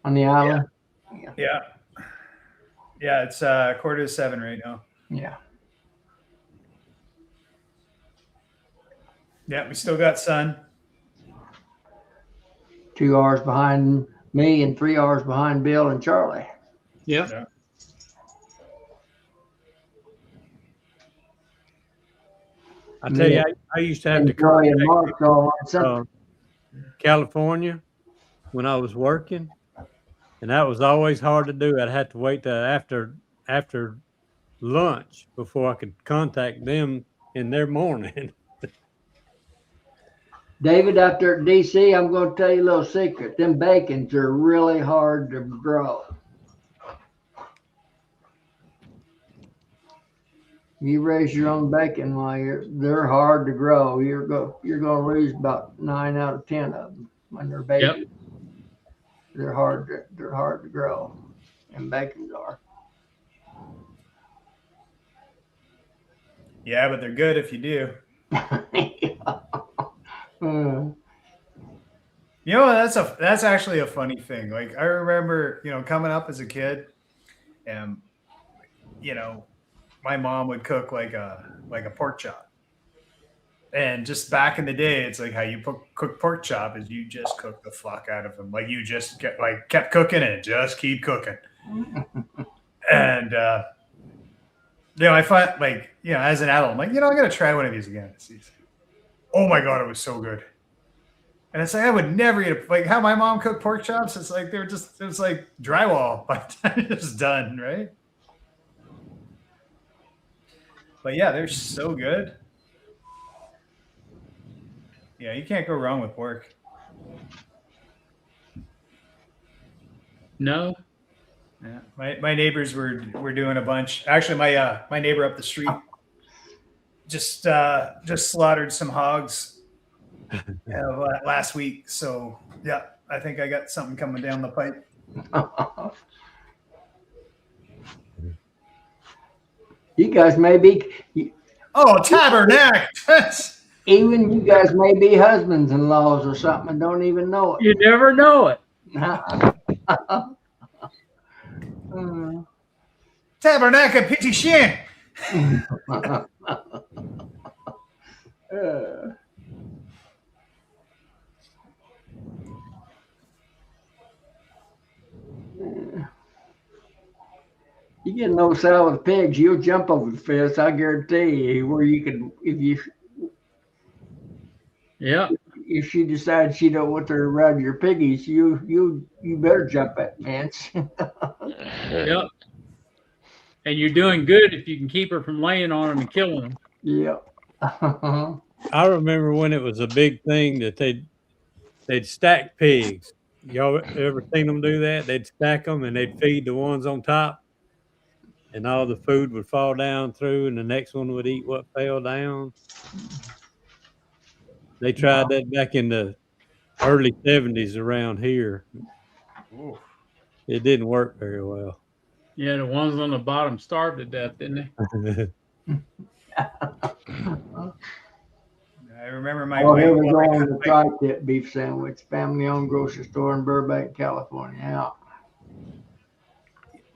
on the island? Yeah, it's 7:15 right now. Yeah. Yeah, we still got sun. 2 hours behind me and 3 hours behind Bill and Charlie. yeah. Yeah. I tell you, I used to have to Enjoy and contact Mark all on Sunday. California when I was working, and that was always hard to do. I'd have to wait till after lunch before I could contact them in their morning. David, out there at DC, I'm going to tell you a little secret. Them bacons are really hard to grow. You raise your own bacon while they're hard to grow. You're going to lose about 9 out of 10 of them when they're babies. Yep. They're hard to grow, and bacons are. Yeah, but they're good if you do. You know, that's actually a funny thing. Like I remember, coming up as a kid, and my mom would cook like a pork chop. And just back in the day, it's like how you cook pork chop is you just cook the fuck out of them. Like you just kept cooking and just keep cooking. And I find as an adult, I'm like, I'm gonna try one of these again. Oh my god, it was so good. And it's like I would never eat like how my mom cooked pork chops. It's like it was like drywall by the time it was done, right? But yeah, they're so good. Yeah, you can't go wrong with pork. No. Yeah, my neighbors were doing a bunch. Actually, my neighbor up the street just slaughtered some hogs last week. So yeah, I think I got something coming down the pipe. You guys may be. Tabernacle. Even you guys may be husbands-in-laws or something and don't even know it. You never know it. Tabernacle Pity Shin. You get no sale with pigs, you'll jump over the fence. I guarantee you. Where you could, if she decides she don't want to around your piggies, you better jump that fence. Yep. And you're doing good if you can keep her from laying on them and killing them. Yep. I remember when it was a big thing that they'd stack pigs. Y'all ever seen them do that? They'd stack them and they'd feed the ones on top, and all the food would fall down through, and the next one would eat what fell down. They tried that back in the early 70s around here. Ooh. It didn't work very well. Yeah, the ones on the bottom starved to death, didn't they? I remember my here we go on the tri-tip beef sandwich, family-owned grocery store in Burbank, California. Yeah.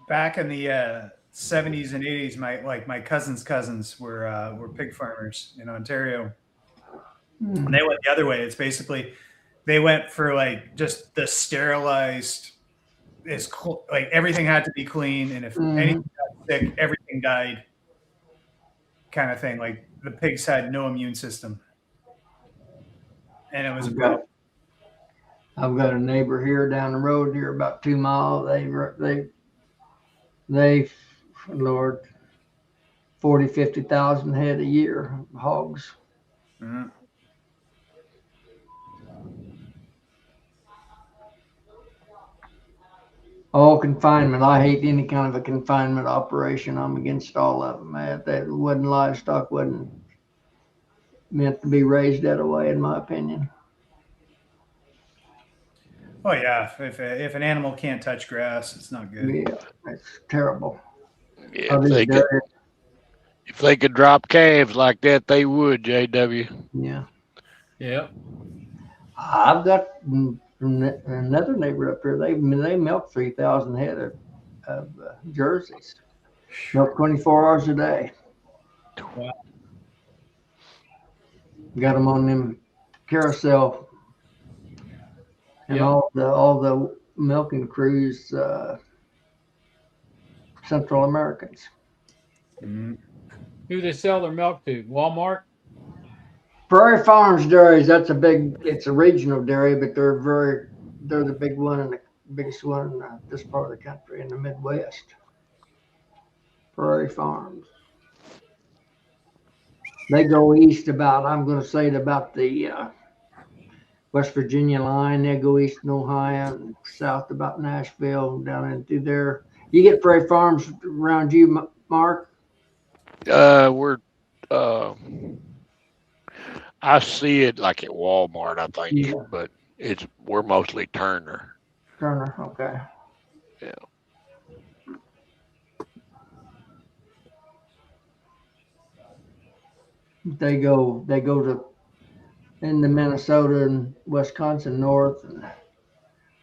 Back in the 70s and 80s, my cousins were pig farmers in Ontario. And they went the other way. It's basically they went for just the sterilized. Everything had to be clean, and if anything got sick, everything died. Kind of thing. Like the pigs had no immune system, and it was I've got a neighbor here down the road here, about 2 miles. They, Lord, 50,000 head a year of hogs. Mm-hmm. All confinement. I hate any kind of a confinement operation. I'm against all of them. That wasn't livestock, wasn't meant to be raised that way, in my opinion. Oh yeah, if an animal can't touch grass, it's not good. Yeah, it's terrible. Yeah, if they could drop calves like that, they would, JW. Yeah. Yeah. I've got another neighbor up here. They milk 3,000 head of jerseys. Milk 24 hours a day. Wow. Got them on them carousel, and all the milking crews, Central Americans. Who they sell their milk to? Walmart? Prairie Farms dairies, that's it's a regional dairy, but they're the big one and the biggest one in this part of the country in the Midwest. Prairie Farms. They go east I'm going to say about the West Virginia line. They go east in Ohio and south about Nashville, down into there. You get Prairie Farms around you, Mark? We're I see it like at Walmart, I think, Yeah. but we're mostly Turner. Turner, okay. Yeah. They go to into Minnesota and Wisconsin north, and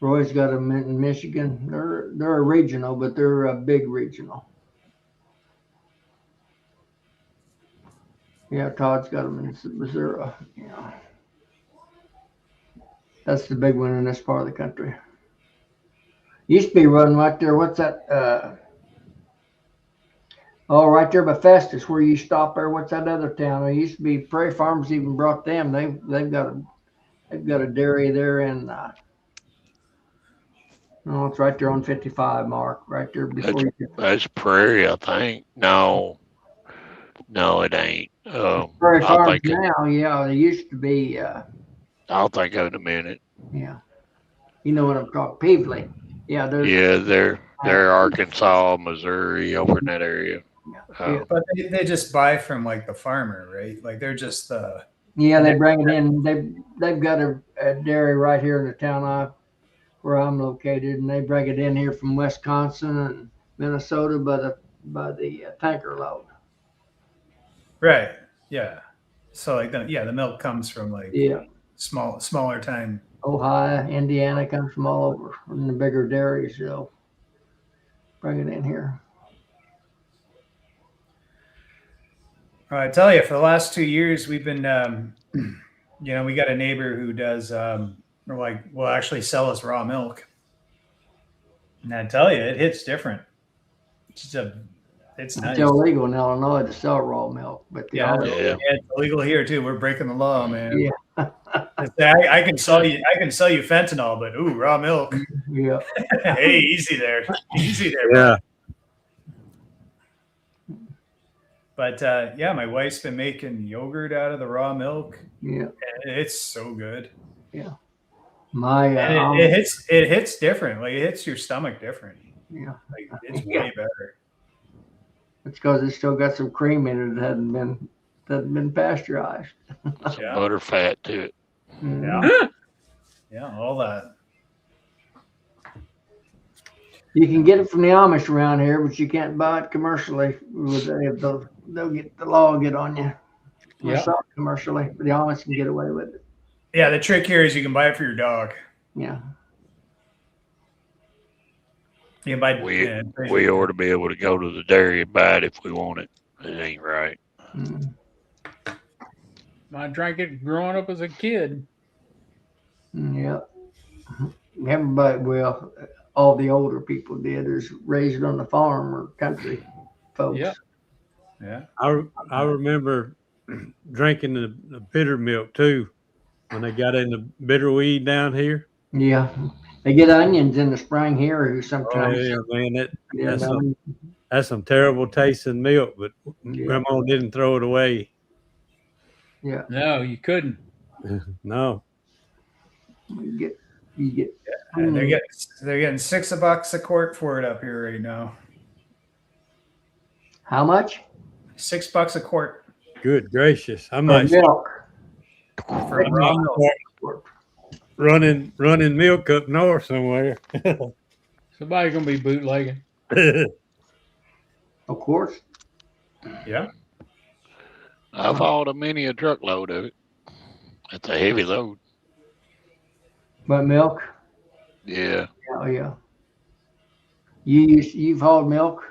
Roy's got them in Michigan. They're a regional, but they're a big regional. Yeah, Todd's got them in Missouri. Yeah, that's the big one in this part of the country. Used to be running right there. What's that? Right there by Festus, where you stop there. What's that other town? There used to be Prairie Farms. Even brought them. They've got a dairy there in. No, it's right there on 55, Mark. Right there before you get. That's Prairie, I think. No, it ain't. Prairie Farms now, yeah, they used to be. I'll think of it in a minute. Yeah, you know what I'm talking. Pevely. Yeah, they're Arkansas, Missouri, over in that area. Yeah. But they just buy from like the farmer, right? Like they're just the. Yeah, they bring it in. They've got a dairy right here in the town where I'm located, and they bring it in here from Wisconsin and Minnesota by the tanker load. Right. Yeah. So like the milk comes from like smaller time. Ohio, Indiana comes from all over, from the bigger dairies. They'll bring it in here. I tell you, for the last 2 years, we've been, we got a neighbor who does, will actually sell us raw milk. And I tell you, it hits different. It's nice. It's illegal in Illinois to sell raw milk, but it's illegal here too. We're breaking the law, man. Yeah. I can sell you fentanyl, but raw milk. Yeah. Hey, easy there. Yeah. But my wife's been making yogurt out of the raw milk. Yeah, it's so good. Yeah, it hits different. Like it hits your stomach different. Yeah, like it's way better. It's because it's still got some cream in it that hasn't been pasteurized. Some butter fat to it. Yeah, all that. You can get it from the Amish around here, but you can't buy it commercially. They'll get the law get on you. Yeah, commercially, but the Amish can get away with it. Yeah, the trick here is you can buy it for your dog. Yeah. You can buy. We ought to be able to go to the dairy and buy it if we want it. It ain't right. I drank it growing up as a kid. Yeah. Everybody, well, all the older people did is raised on the farm or country folks. Yeah. I remember drinking the bitter milk too when they got in the bitter weed down here. Yeah. They get onions in the spring here sometimes. Oh, yeah, man. That's some terrible tasting milk, but Grandma didn't throw it away. Yeah. No, you couldn't. No. You get. They're getting $6 a quart for it up here right now. How much? $6 a quart. Good gracious! How much milk? For raw milk. Running milk up north somewhere. Somebody's gonna be bootlegging. Of course. Yeah. I've hauled a truckload of it. That's a heavy load. But milk? Yeah. Oh yeah. You've hauled milk?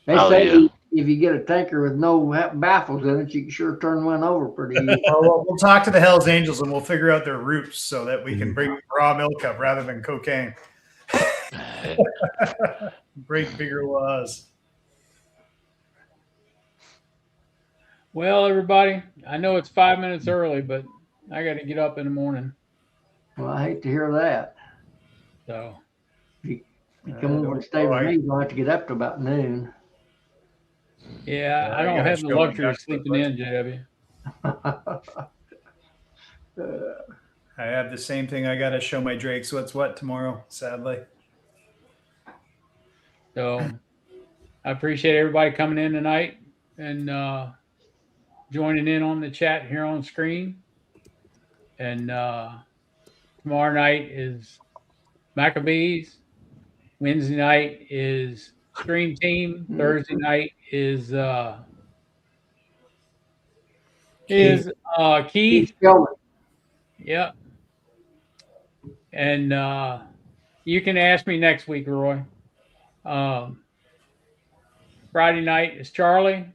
They say if you get a tanker with no baffles in it, you can sure turn one over pretty easy. Well, we'll talk to the Hells Angels and we'll figure out their routes so that we can bring raw milk up rather than cocaine. Break bigger laws. Well, everybody, I know it's 5 minutes early, but I got to get up in the morning. Well, I hate to hear that. So, If you come over and stay Oh, with me, you're gonna have to get up to about noon. yeah, I I don't gotta have the show my luxury of ducks the sleeping foot. in, JW. I have the same thing. I got to show my Drakes what's what tomorrow, sadly. So, I appreciate everybody coming in tonight and joining in on the chat here on screen. And tomorrow night is Maccabees. Wednesday night is Stream Team. Thursday night is Keith. Keith. Tillman. Yep. And you can ask me next week, Roy. Friday night is Charlie,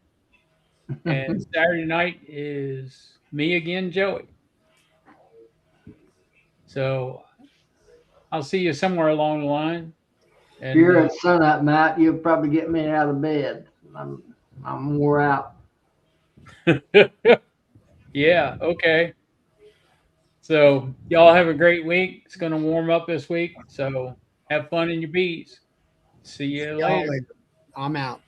and Saturday night is me again, Joey. So I'll see you somewhere along the line. If And you're at sunup, Matt, you'll probably get me out of bed. I'm wore out. yeah, okay. So y'all have a great week. It's going to warm up this week. So have fun in your bees. See you Y'all later. later. I'm out.